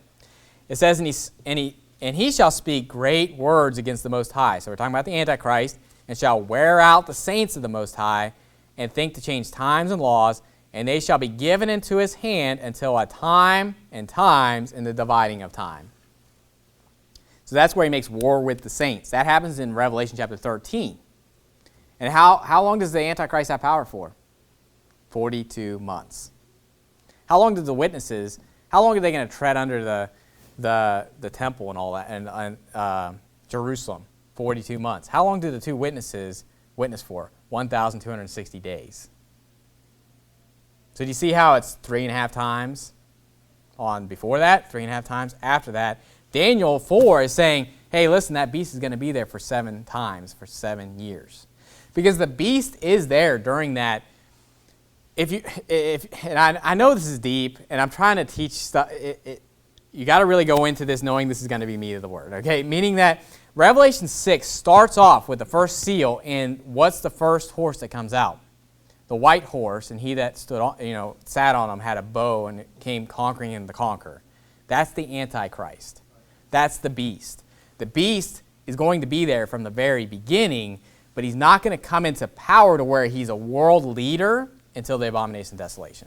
it says, and he shall speak great words against the Most High. So we're talking about the Antichrist, and shall wear out the saints of the Most High, and think to change times and laws, and they shall be given into his hand until a time and times in the dividing of time. So that's where he makes war with the saints. That happens in Revelation chapter 13. And how long does the Antichrist have power for? 42 months. How long did the witnesses, how long are they going to tread under the temple and all that, and Jerusalem? 42 months. How long did the 2 witnesses witness for? 1,260 days. So do you see how it's 3.5 times on before that, 3.5 times after that? Daniel 4 is saying, hey, listen, that beast is going to be there for 7 times, for 7 years. Because the beast is there during that. And I know this is deep, and I'm trying to teach stuff. You got to really go into this knowing this is going to be meat of the word, okay? Meaning that Revelation 6 starts off with the first seal, and what's the first horse that comes out? The white horse, and he that stood on, sat on him had a bow and came conquering him to conquer. That's the Antichrist. That's the beast. The beast is going to be there from the very beginning, but he's not going to come into power to where he's a world leader until the abomination of desolation.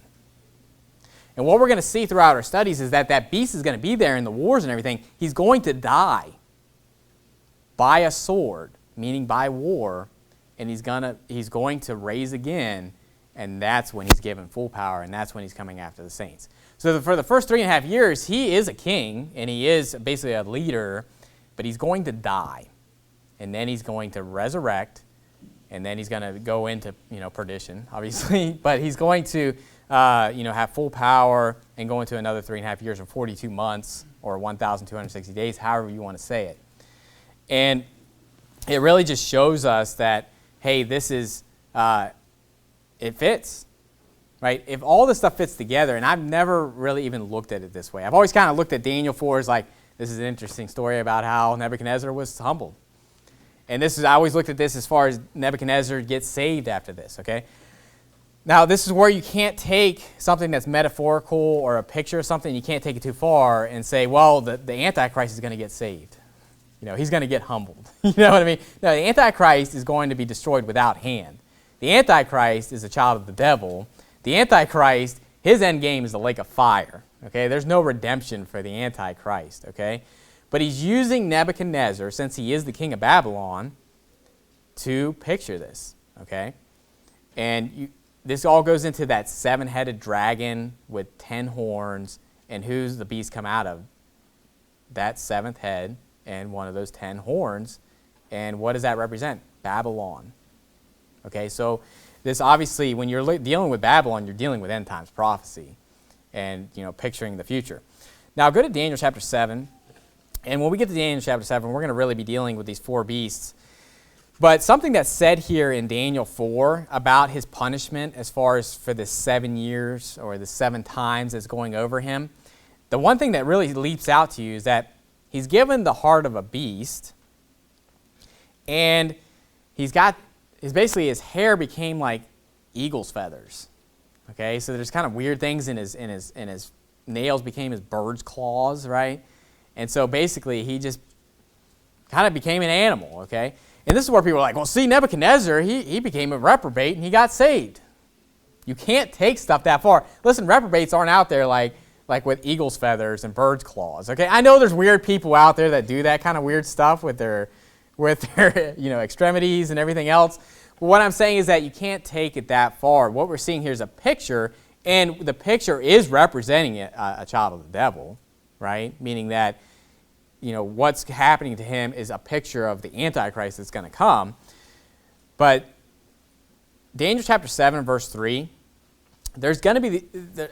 And what we're going to see throughout our studies is that beast is going to be there in the wars and everything. He's going to die by a sword, meaning by war, and he's going to raise again, and that's when he's given full power, and that's when he's coming after the saints. So for the first 3.5 years, he is a king, and he is basically a leader, but he's going to die. And then he's going to resurrect, and then he's going to go into perdition, obviously. But he's going to have full power and go into another 3.5 years or 42 months or 1,260 days, however you want to say it. And it really just shows us that, hey, this is, it fits. right? If all this stuff fits together, and I've never really even looked at it this way. I've always kind of looked at Daniel 4 as like, this is an interesting story about how Nebuchadnezzar was humbled. And I always looked at this as far as Nebuchadnezzar gets saved after this, okay? Now, this is where you can't take something that's metaphorical or a picture of something, you can't take it too far and say, well, the Antichrist is going to get saved. He's going to get humbled. You know what I mean? No, the Antichrist is going to be destroyed without hand. The Antichrist is a child of the devil. The Antichrist, his end game is the lake of fire. Okay, there's no redemption for the Antichrist. Okay, but he's using Nebuchadnezzar, since he is the king of Babylon, to picture this. Okay, and this all goes into that 7-headed dragon with 10 horns, and who's the beast come out of? That 7th head and one of those 10 horns. And what does that represent? Babylon. Okay, so this obviously, when you're dealing with Babylon, you're dealing with end times prophecy and, picturing the future. Now, go to Daniel chapter 7. And when we get to Daniel chapter 7, we're going to really be dealing with these 4 beasts. But something that's said here in Daniel 4 about his punishment as far as for the 7 years or the 7 times that's going over him, the one thing that really leaps out to you is that he's given the heart of a beast, and basically his hair became like eagle's feathers. Okay, so there's kind of weird things in his nails became his bird's claws, right? And so basically he just kind of became an animal, okay? And this is where people are like, well, see, Nebuchadnezzar, he became a reprobate and he got saved. You can't take stuff that far. Listen, reprobates aren't out there like with eagle's feathers and bird's claws, okay? I know there's weird people out there that do that kind of weird stuff with their extremities and everything else. But what I'm saying is that you can't take it that far. What we're seeing here is a picture, and the picture is representing a child of the devil, right? Meaning that, what's happening to him is a picture of the Antichrist that's going to come. But Daniel chapter 7, verse 3, there's going to be,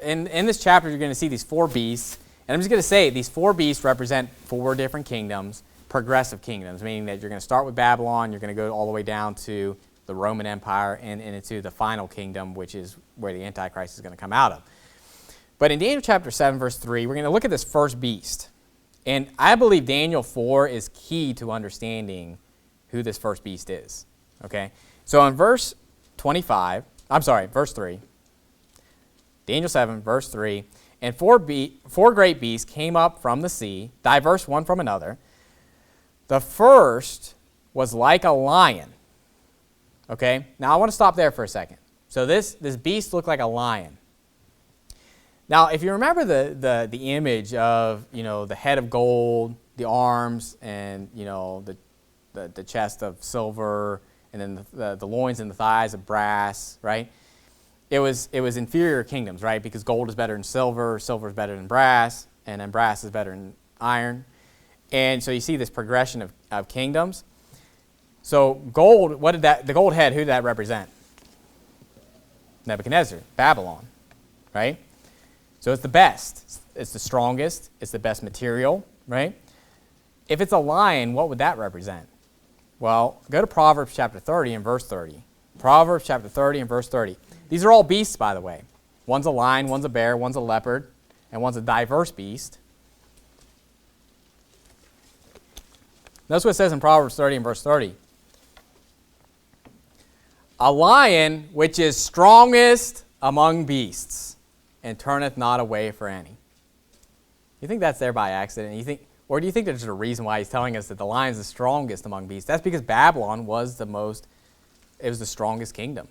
in this chapter, you're going to see these 4 beasts. And I'm just going to say, these 4 beasts represent 4 different kingdoms, progressive kingdoms, meaning that you're going to start with Babylon, you're going to go all the way down to the Roman Empire and into the final kingdom, which is where the Antichrist is going to come out of. But in Daniel chapter 7, verse 3, we're going to look at this first beast. And I believe Daniel 4 is key to understanding who this first beast is. Okay? So in verse 3, Daniel 7, verse 3, and 4 great beasts came up from the sea, diverse one from another. The first was like a lion. Okay? Now I want to stop there for a second. So this beast looked like a lion. Now, if you remember the image of, the head of gold, the arms, and, the chest of silver, and then the loins and the thighs of brass, right? It was inferior kingdoms, right? Because gold is better than silver, silver is better than brass, and then brass is better than iron. And so you see this progression of kingdoms. So gold, the gold head, who did that represent? Nebuchadnezzar, Babylon, right? So it's the best, it's the strongest, it's the best material, right? If it's a lion, what would that represent? Well, go to Proverbs chapter 30 and verse 30. Proverbs chapter 30 and verse 30. These are all beasts, by the way. One's a lion, one's a bear, one's a leopard, and one's a diverse beast. Notice what it says in Proverbs 30 and verse 30. A lion which is strongest among beasts, and turneth not away for any. You think that's there by accident? Or do you think there's a reason why he's telling us that the lion's the strongest among beasts? That's because Babylon was the strongest kingdom.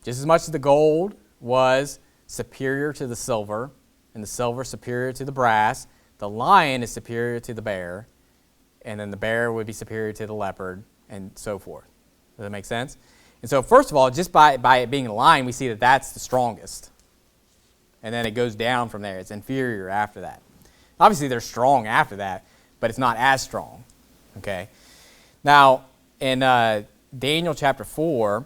Just as much as the gold was superior to the silver, and the silver superior to the brass, the lion is superior to the bear, and then the bear would be superior to the leopard, and so forth. Does that make sense? And so first of all, just by it being a lion, we see that that's the strongest. And then it goes down from there. It's inferior after that. Obviously, they're strong after that, but it's not as strong. Okay. Now, in Daniel chapter 4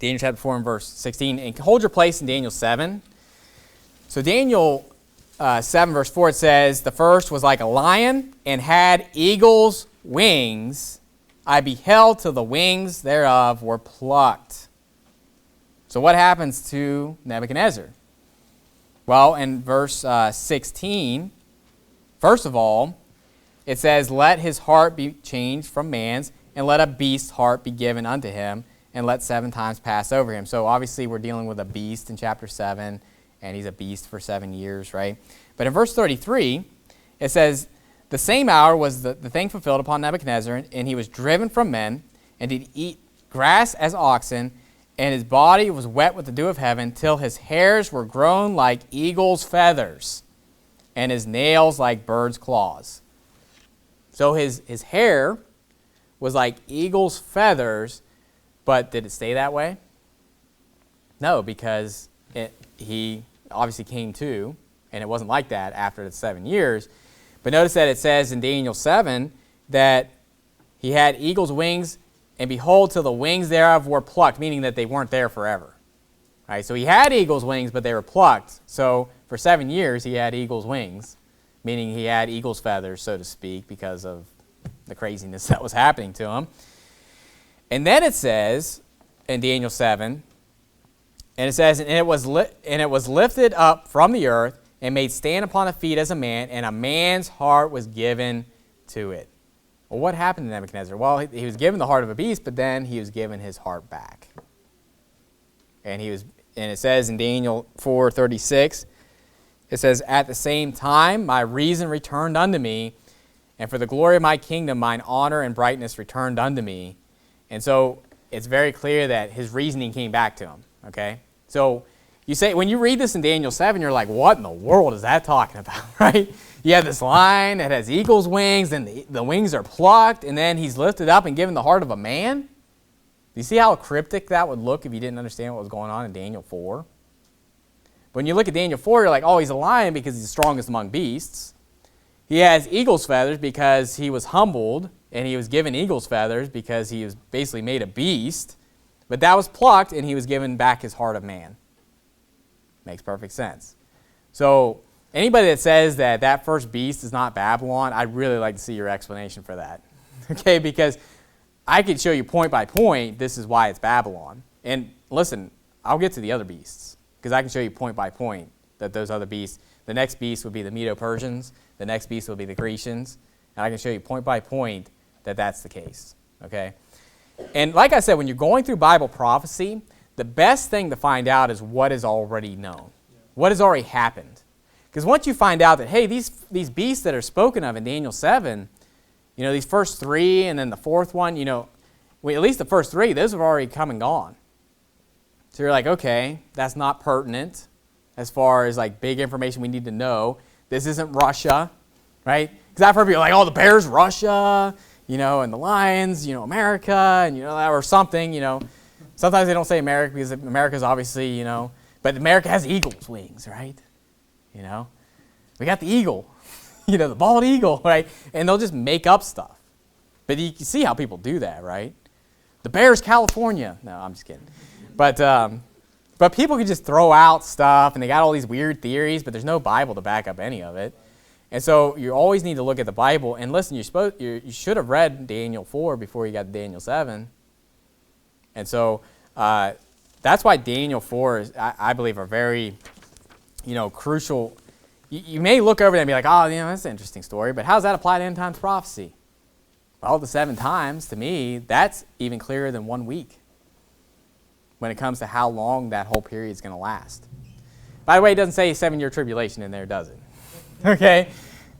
and verse 16, and hold your place in Daniel 7. So Daniel 7 verse 4, it says, the first was like a lion and had eagle's wings. I beheld till the wings thereof were plucked. So what happens to Nebuchadnezzar? Well, in verse 16, first of all, it says, let his heart be changed from man's, and let a beast's heart be given unto him, and let 7 times pass over him. So obviously we're dealing with a beast in chapter 7, and he's a beast for 7 years, right? But in verse 33, it says, the same hour was the thing fulfilled upon Nebuchadnezzar, and he was driven from men, and did eat grass as oxen, and his body was wet with the dew of heaven, till his hairs were grown like eagle's feathers, and his nails like bird's claws. So his hair was like eagle's feathers, but did it stay that way? No, because he obviously came to, and it wasn't like that after the 7 years. But notice that it says in Daniel 7 that he had eagle's wings, and behold, till the wings thereof were plucked, meaning that they weren't there forever. Right? So he had eagle's wings, but they were plucked. So for 7 years, he had eagle's wings, meaning he had eagle's feathers, so to speak, because of the craziness that was happening to him. And then it says in Daniel 7, and it says, and it was lifted up from the earth, and made stand upon the feet as a man, and a man's heart was given to it. Well, what happened to Nebuchadnezzar? Well, he was given the heart of a beast, but then he was given his heart back. And it says in Daniel 4:36, it says, at the same time my reason returned unto me, and for the glory of my kingdom mine honor and brightness returned unto me. And so it's very clear that his reasoning came back to him. Okay? So you say, when you read this in Daniel 7, you're like, what in the world is that talking about, right? You have this lion that has eagle's wings, and the wings are plucked, and then he's lifted up and given the heart of a man? Do you see how cryptic that would look if you didn't understand what was going on in Daniel 4? When you look at Daniel 4, you're like, oh, he's a lion because he's the strongest among beasts. He has eagle's feathers because he was humbled, and he was given eagle's feathers because he was basically made a beast. But that was plucked, and he was given back his heart of man. Makes perfect sense. So anybody that says that that first beast is not Babylon, I'd really like to see your explanation for that. Okay, because I could show you point by point, this is why it's Babylon. And listen, I'll get to the other beasts, because I can show you point by point that those other beasts, the next beast would be the Medo-Persians, the next beast will be the Grecians, and I can show you point by point that that's the case. Okay? And like I said, when you're going through Bible prophecy, the best thing to find out is what is already known, what has already happened. Because once you find out that, hey, these beasts that are spoken of in Daniel 7, these first 3 and then the fourth one, at least the first 3, those have already come and gone. So you're like, okay, that's not pertinent as far as like big information we need to know. This isn't Russia, right? Because I've heard people like, oh, the bear's Russia, and the lions, America, and or something, Sometimes they don't say America because America's obviously, but America has eagle's wings, right? We got the eagle, the bald eagle, right? And they'll just make up stuff. But you can see how people do that, right? The bear's California. No, I'm just kidding. But people can just throw out stuff, and they got all these weird theories, but there's no Bible to back up any of it. And so you always need to look at the Bible. And listen, you should have read Daniel 4 before you got to Daniel 7. And so that's why Daniel 4 is, I believe, are very, crucial. You may look over there and be like, oh, that's an interesting story, but how does that apply to end times prophecy? Well, the 7 times, to me, that's even clearer than 1 week when it comes to how long that whole period is going to last. By the way, it doesn't say 7-year tribulation in there, does it? Okay?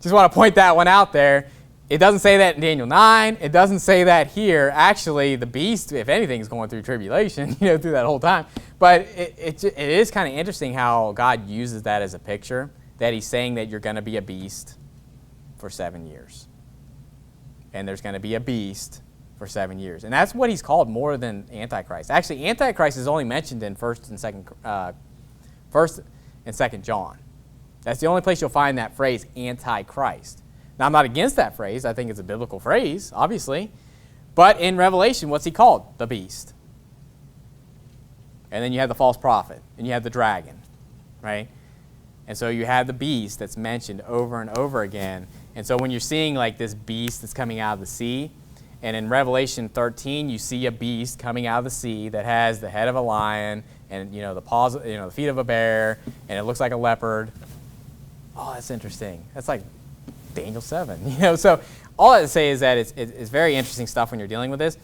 Just want to point that one out there. It doesn't say that in Daniel 9. It doesn't say that here. Actually, the beast, if anything, is going through tribulation, through that whole time. But it is kind of interesting how God uses that as a picture, that he's saying that you're going to be a beast for 7 years. And there's going to be a beast for 7 years. And that's what he's called more than Antichrist. Actually, Antichrist is only mentioned in 1st and 2nd John. That's the only place you'll find that phrase, Antichrist. Now, I'm not against that phrase. I think it's a biblical phrase, obviously. But in Revelation, what's he called? The beast. And then you have the false prophet, and you have the dragon, right? And so you have the beast that's mentioned over and over again. And so when you're seeing like this beast that's coming out of the sea, And in Revelation 13, you see a beast coming out of the sea that has the head of a lion and, the paws, the feet of a bear, and it looks like a leopard. Oh, that's interesting. That's like Daniel 7. So all I have to say is that it's very interesting stuff when you're dealing with this.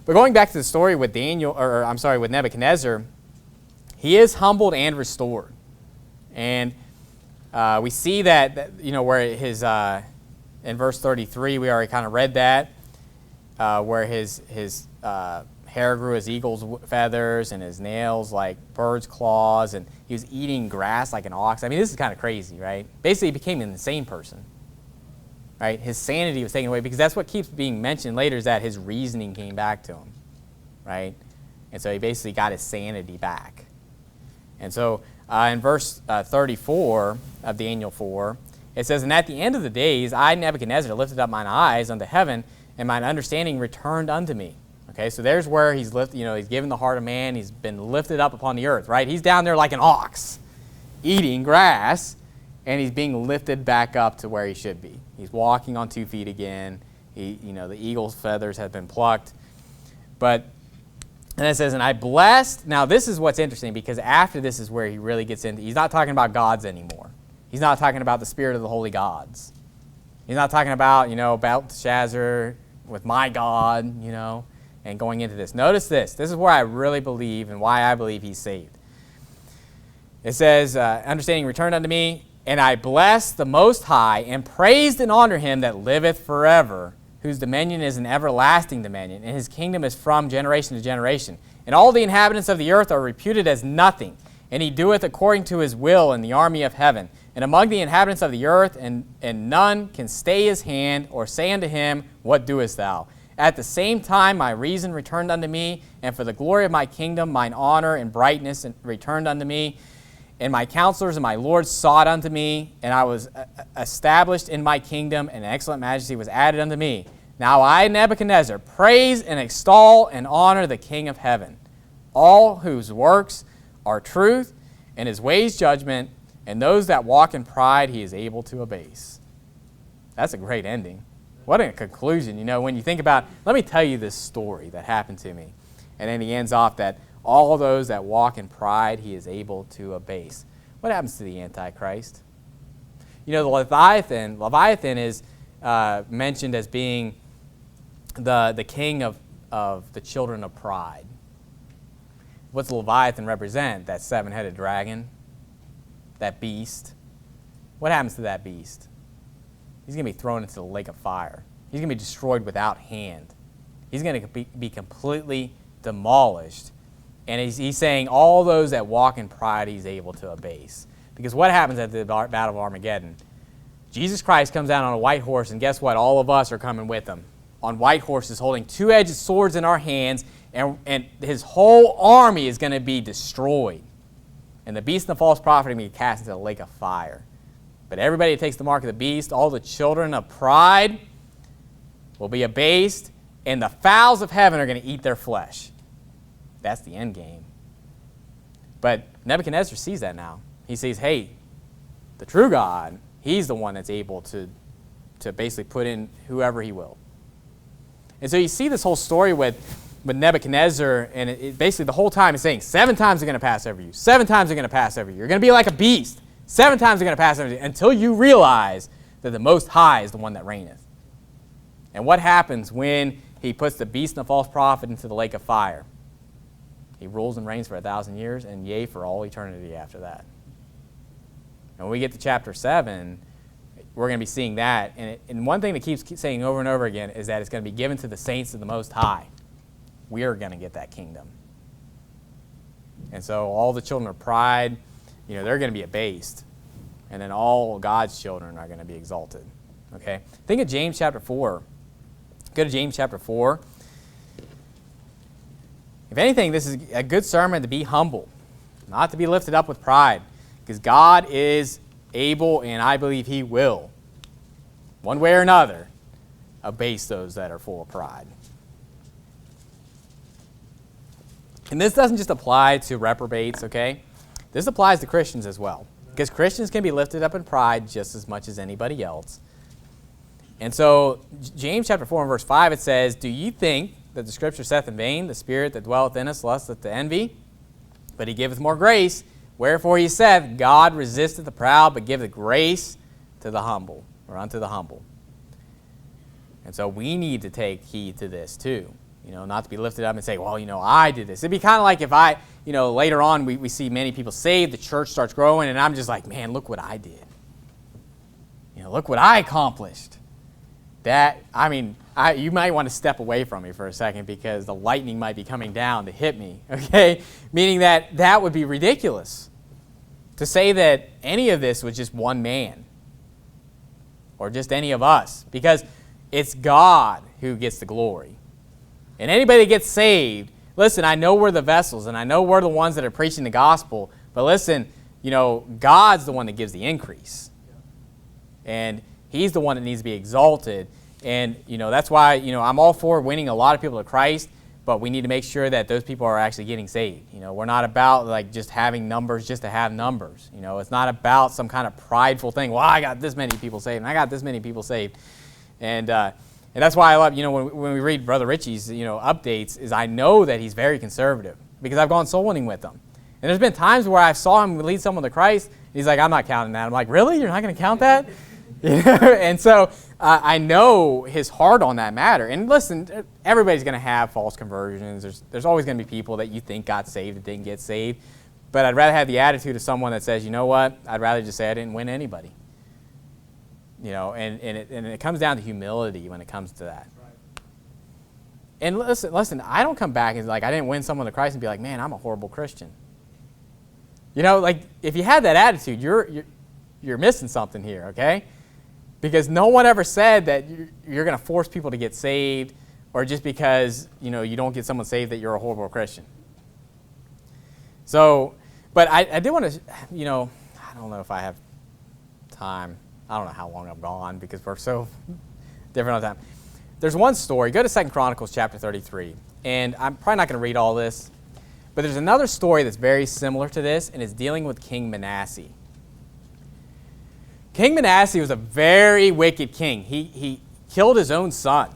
But going back to the story with with Nebuchadnezzar, he is humbled and restored. And we see that where his, in verse 33, we already kind of read that, where his hair grew as eagle's feathers and his nails like bird's claws, and he was eating grass like an ox. I mean, this is kind of crazy, right? Basically, he became an insane person, right? His sanity was taken away, because that's what keeps being mentioned later, is that his reasoning came back to him, right? And so he basically got his sanity back. And so in verse 34 of Daniel 4, it says, "And at the end of the days, I, Nebuchadnezzar, lifted up mine eyes unto heaven, and mine understanding returned unto me." Okay, so there's where he's he's given the heart of man. He's been lifted up upon the earth, right? He's down there like an ox, eating grass, and he's being lifted back up to where he should be. He's walking on 2 feet again. The eagle's feathers have been plucked. And it says, "And I blessed." Now, this is what's interesting, because after this is where he really gets into, he's not talking about gods anymore. He's not talking about the spirit of the holy gods. He's not talking about, Belteshazzar with my God, and going into this. Notice this. This is where I really believe and why I believe he's saved. It says, "Understanding returned unto me, and I blessed the Most High, and praised and honored him that liveth forever, whose dominion is an everlasting dominion, and his kingdom is from generation to generation. And all the inhabitants of the earth are reputed as nothing, and he doeth according to his will in the army of heaven. And among the inhabitants of the earth, and none can stay his hand, or say unto him, What doest thou? At the same time my reason returned unto me, and for the glory of my kingdom mine honor and brightness returned unto me. And my counselors and my lords sought unto me, and I was established in my kingdom, and excellent majesty was added unto me. Now I, Nebuchadnezzar, praise and extol and honor the King of heaven, all whose works are truth, and his ways judgment, and those that walk in pride he is able to abase." That's a great ending. What a conclusion. When you think about, let me tell you this story that happened to me. And then he ends off that all those that walk in pride he is able to abase. What happens to the Antichrist? The Leviathan is mentioned as being the king of the children of pride. What's the Leviathan represent? That 7-headed dragon, that beast. What happens to that beast? He's going to be thrown into the lake of fire. He's going to be destroyed without hand. He's going to be completely demolished. And he's saying all those that walk in pride he's able to abase. Because what happens at the Battle of Armageddon? Jesus Christ comes out on a white horse, and guess what? All of us are coming with him on white horses, holding 2-edged swords in our hands, and his whole army is going to be destroyed. And the beast and the false prophet are going to be cast into the lake of fire. But everybody that takes the mark of the beast, all the children of pride, will be abased, and the fowls of heaven are going to eat their flesh. That's the end game. But Nebuchadnezzar sees that now. He sees, hey, the true God, he's the one that's able to basically put in whoever he will. And so you see this whole story with Nebuchadnezzar, and it basically the whole time is saying, 7 times they're going to pass over you. 7 times they're going to pass over you. You're going to be like a beast. 7 times they're going to pass over you, until you realize that the Most High is the one that reigneth. And what happens when he puts the beast and the false prophet into the lake of fire? He rules and reigns for 1,000 years, and yea, for all eternity after that. And when we get to chapter 7, we're going to be seeing that. And one thing that keeps saying over and over again is that it's going to be given to the saints of the Most High. We are going to get that kingdom. And so all the children of pride, they're going to be abased. And then all God's children are going to be exalted. Okay? Think of James chapter 4. Go to James chapter 4. If anything, this is a good sermon to be humble, not to be lifted up with pride, because God is able, and I believe he will, one way or another, abase those that are full of pride. And this doesn't just apply to reprobates, okay? This applies to Christians as well, because Christians can be lifted up in pride just as much as anybody else. And so James chapter 4 and verse 5, it says, "Do ye think that the scripture saith in vain, the spirit that dwelleth in us lusteth to envy? But he giveth more grace. Wherefore he saith, God resisteth the proud, but giveth grace to the humble," or unto the humble. And so we need to take heed to this too. Not to be lifted up and say, well, I did this. It'd be kind of like if I, later on we see many people saved, the church starts growing, and I'm just like, man, look what I did. Look what I accomplished. You might want to step away from me for a second because the lightning might be coming down to hit me, okay? Meaning that would be ridiculous to say that any of this was just one man or just any of us, because it's God who gets the glory. And anybody that gets saved, listen, I know we're the vessels, and I know we're the ones that are preaching the gospel, but listen, God's the one that gives the increase. And he's the one that needs to be exalted. And, that's why, I'm all for winning a lot of people to Christ, but we need to make sure that those people are actually getting saved. We're not about, just having numbers just to have numbers. It's not about some kind of prideful thing. Well, I got this many people saved, and I got this many people saved. And that's why I love, when we read Brother Richie's, updates, is I know that he's very conservative because I've gone soul winning with him. And there's been times where I saw him lead someone to Christ, and he's like, I'm not counting that. I'm like, really? You're not going to count that? And so I know his heart on that matter. And listen, everybody's going to have false conversions. There's always going to be people that you think got saved that didn't get saved. But I'd rather have the attitude of someone that says, you know what, I'd rather just say I didn't win anybody. And it comes down to humility when it comes to that. Right. And listen, I don't come back and I didn't win someone to Christ and be like, man, I'm a horrible Christian. If you had that attitude, you're missing something here, okay? Because no one ever said that you're going to force people to get saved, or just because you don't get someone saved that you're a horrible Christian. So, but I did want to, I don't know if I have time. I don't know how long I've gone because we're so different all the time. There's one story. Go to 2 Chronicles chapter 33. And I'm probably not going to read all this, but there's another story that's very similar to this, and it's dealing with King Manasseh. King Manasseh was a very wicked king. He killed his own son.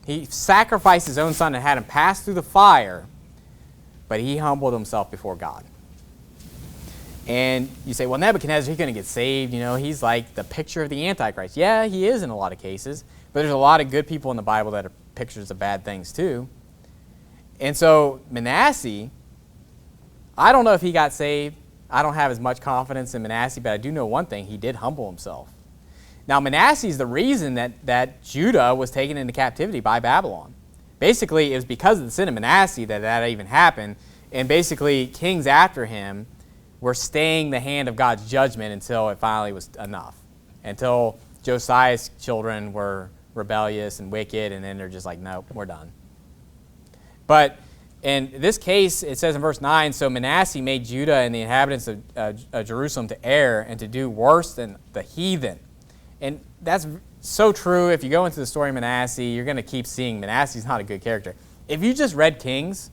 He sacrificed his own son and had him pass through the fire, but he humbled himself before God. And you say, well, Nebuchadnezzar, he's going to get saved. He's like the picture of the Antichrist. Yeah, he is in a lot of cases, but there's a lot of good people in the Bible that are pictures of bad things too. And so Manasseh, I don't know if he got saved. I don't have as much confidence in Manasseh, but I do know one thing. He did humble himself. Now, Manasseh is the reason that Judah was taken into captivity by Babylon. Basically, it was because of the sin of Manasseh that even happened. And basically, kings after him were staying the hand of God's judgment until it finally was enough. Until Josiah's children were rebellious and wicked, and then they're just like, nope, we're done. But in this case, it says in verse 9, so Manasseh made Judah and the inhabitants of Jerusalem to err and to do worse than the heathen. And that's so true. If you go into the story of Manasseh, you're going to keep seeing Manasseh's not a good character. If you just read Kings,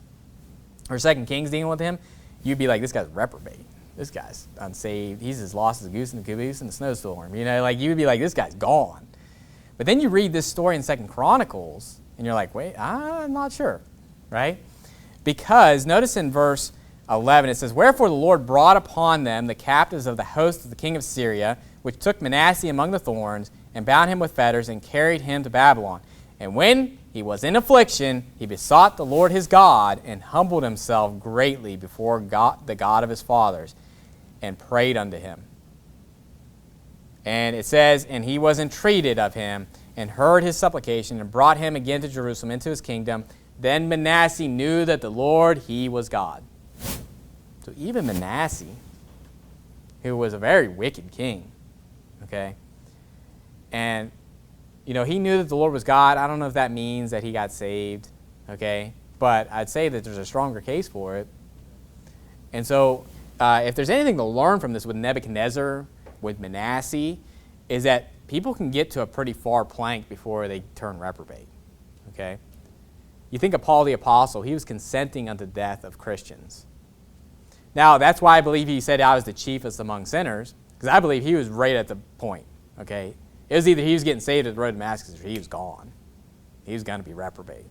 or 2 Kings dealing with him, you'd be like, this guy's reprobate. This guy's unsaved. He's as lost as a goose in the caboose in the snowstorm. You'd be like, this guy's gone. But then you read this story in 2 Chronicles, and you're like, wait, I'm not sure, right? Because notice in verse 11, it says, wherefore the Lord brought upon them the captives of the host of the king of Syria, which took Manasseh among the thorns, and bound him with fetters, and carried him to Babylon. And when he was in affliction, he besought the Lord his God, and humbled himself greatly before God, the God of his fathers, and prayed unto him. And it says, and he was entreated of him, and heard his supplication, and brought him again to Jerusalem into his kingdom. Then Manasseh knew that the Lord, he was God. So even Manasseh, who was a very wicked king, okay, and he knew that the Lord was God. I don't know if that means that he got saved, okay, but I'd say that there's a stronger case for it. And so if there's anything to learn from this with Nebuchadnezzar, with Manasseh, is that people can get to a pretty far plank before they turn reprobate, okay? You think of Paul the Apostle. He was consenting unto death of Christians. Now, that's why I believe he said I was the chiefest among sinners, because I believe he was right at the point, okay? It was either he was getting saved at the road to Damascus or he was gone. He was going to be reprobate.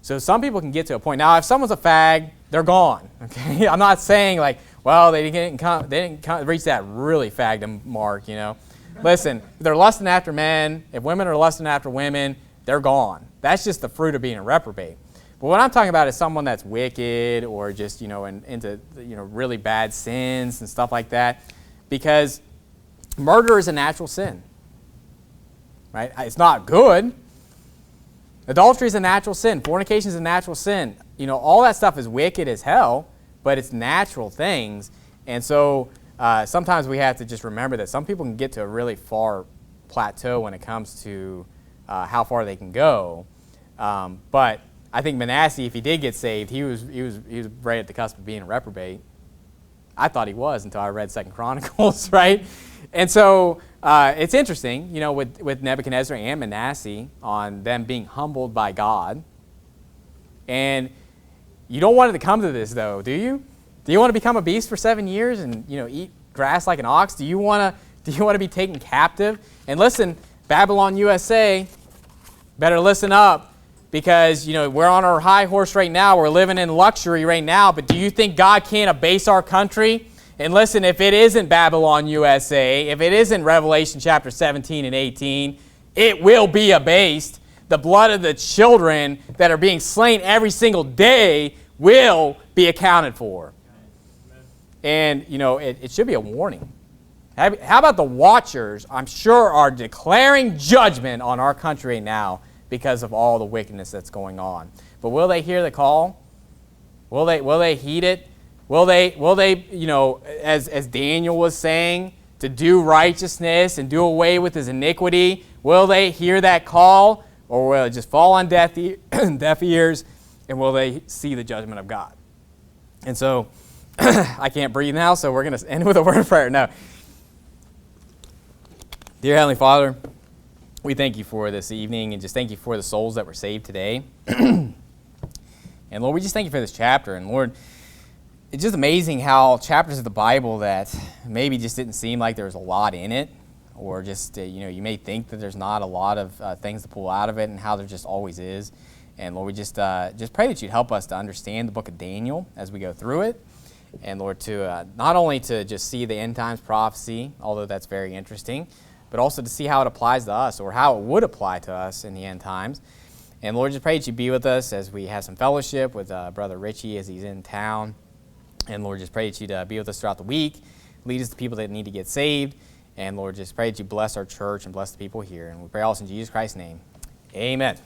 So some people can get to a point. Now, if someone's a fag, they're gone. Okay, I'm not saying like, well, they didn't reach that really fagdom mark, you know. Listen, if they're lusting after men, if women are lusting after women, they're gone. That's just the fruit of being a reprobate. But what I'm talking about is someone that's wicked or just, into, really bad sins and stuff like that. Because murder is a natural sin, right? It's not good. Adultery is a natural sin. Fornication is a natural sin. All that stuff is wicked as hell, but it's natural things. And so sometimes we have to just remember that some people can get to a really far plateau when it comes to how far they can go. But I think Manasseh, if he did get saved, he was right at the cusp of being a reprobate. I thought he was until I read 2 Chronicles, right? And so it's interesting, with Nebuchadnezzar and Manasseh on them being humbled by God. And you don't want it to come to this, though, do you? Do you want to become a beast for 7 years and eat grass like an ox? Do you want to be taken captive? And listen, Babylon USA, better listen up. Because, we're on our high horse right now. We're living in luxury right now. But do you think God can't abase our country? And listen, if it isn't Babylon USA, if it isn't Revelation chapter 17 and 18, it will be abased. The blood of the children that are being slain every single day will be accounted for. And, it should be a warning. How about the watchers, I'm sure, are declaring judgment on our country now because of all the wickedness that's going on. But will they hear the call? Will they heed it? Will they, as Daniel was saying, to do righteousness and do away with his iniquity? Will they hear that call? Or will it just fall on deaf ears? And will they see the judgment of God? And so, I can't breathe now, so we're going to end with a word of prayer. No. Dear Heavenly Father, we thank you for this evening and just thank you for the souls that were saved today. And Lord, we just thank you for this chapter. And Lord, it's just amazing how chapters of the Bible that maybe just didn't seem like there was a lot in it, or just, you may think that there's not a lot of things to pull out of it, and how there just always is. And Lord, we just pray that you'd help us to understand the book of Daniel as we go through it. And Lord, to not only to just see the end times prophecy, although that's very interesting, but also to see how it applies to us, or how it would apply to us in the end times. And Lord, just pray that you be with us as we have some fellowship with Brother Richie as he's in town. And Lord, just pray that you'd be with us throughout the week, lead us to people that need to get saved. And Lord, just pray that you bless our church and bless the people here. And we pray also in Jesus Christ's name. Amen.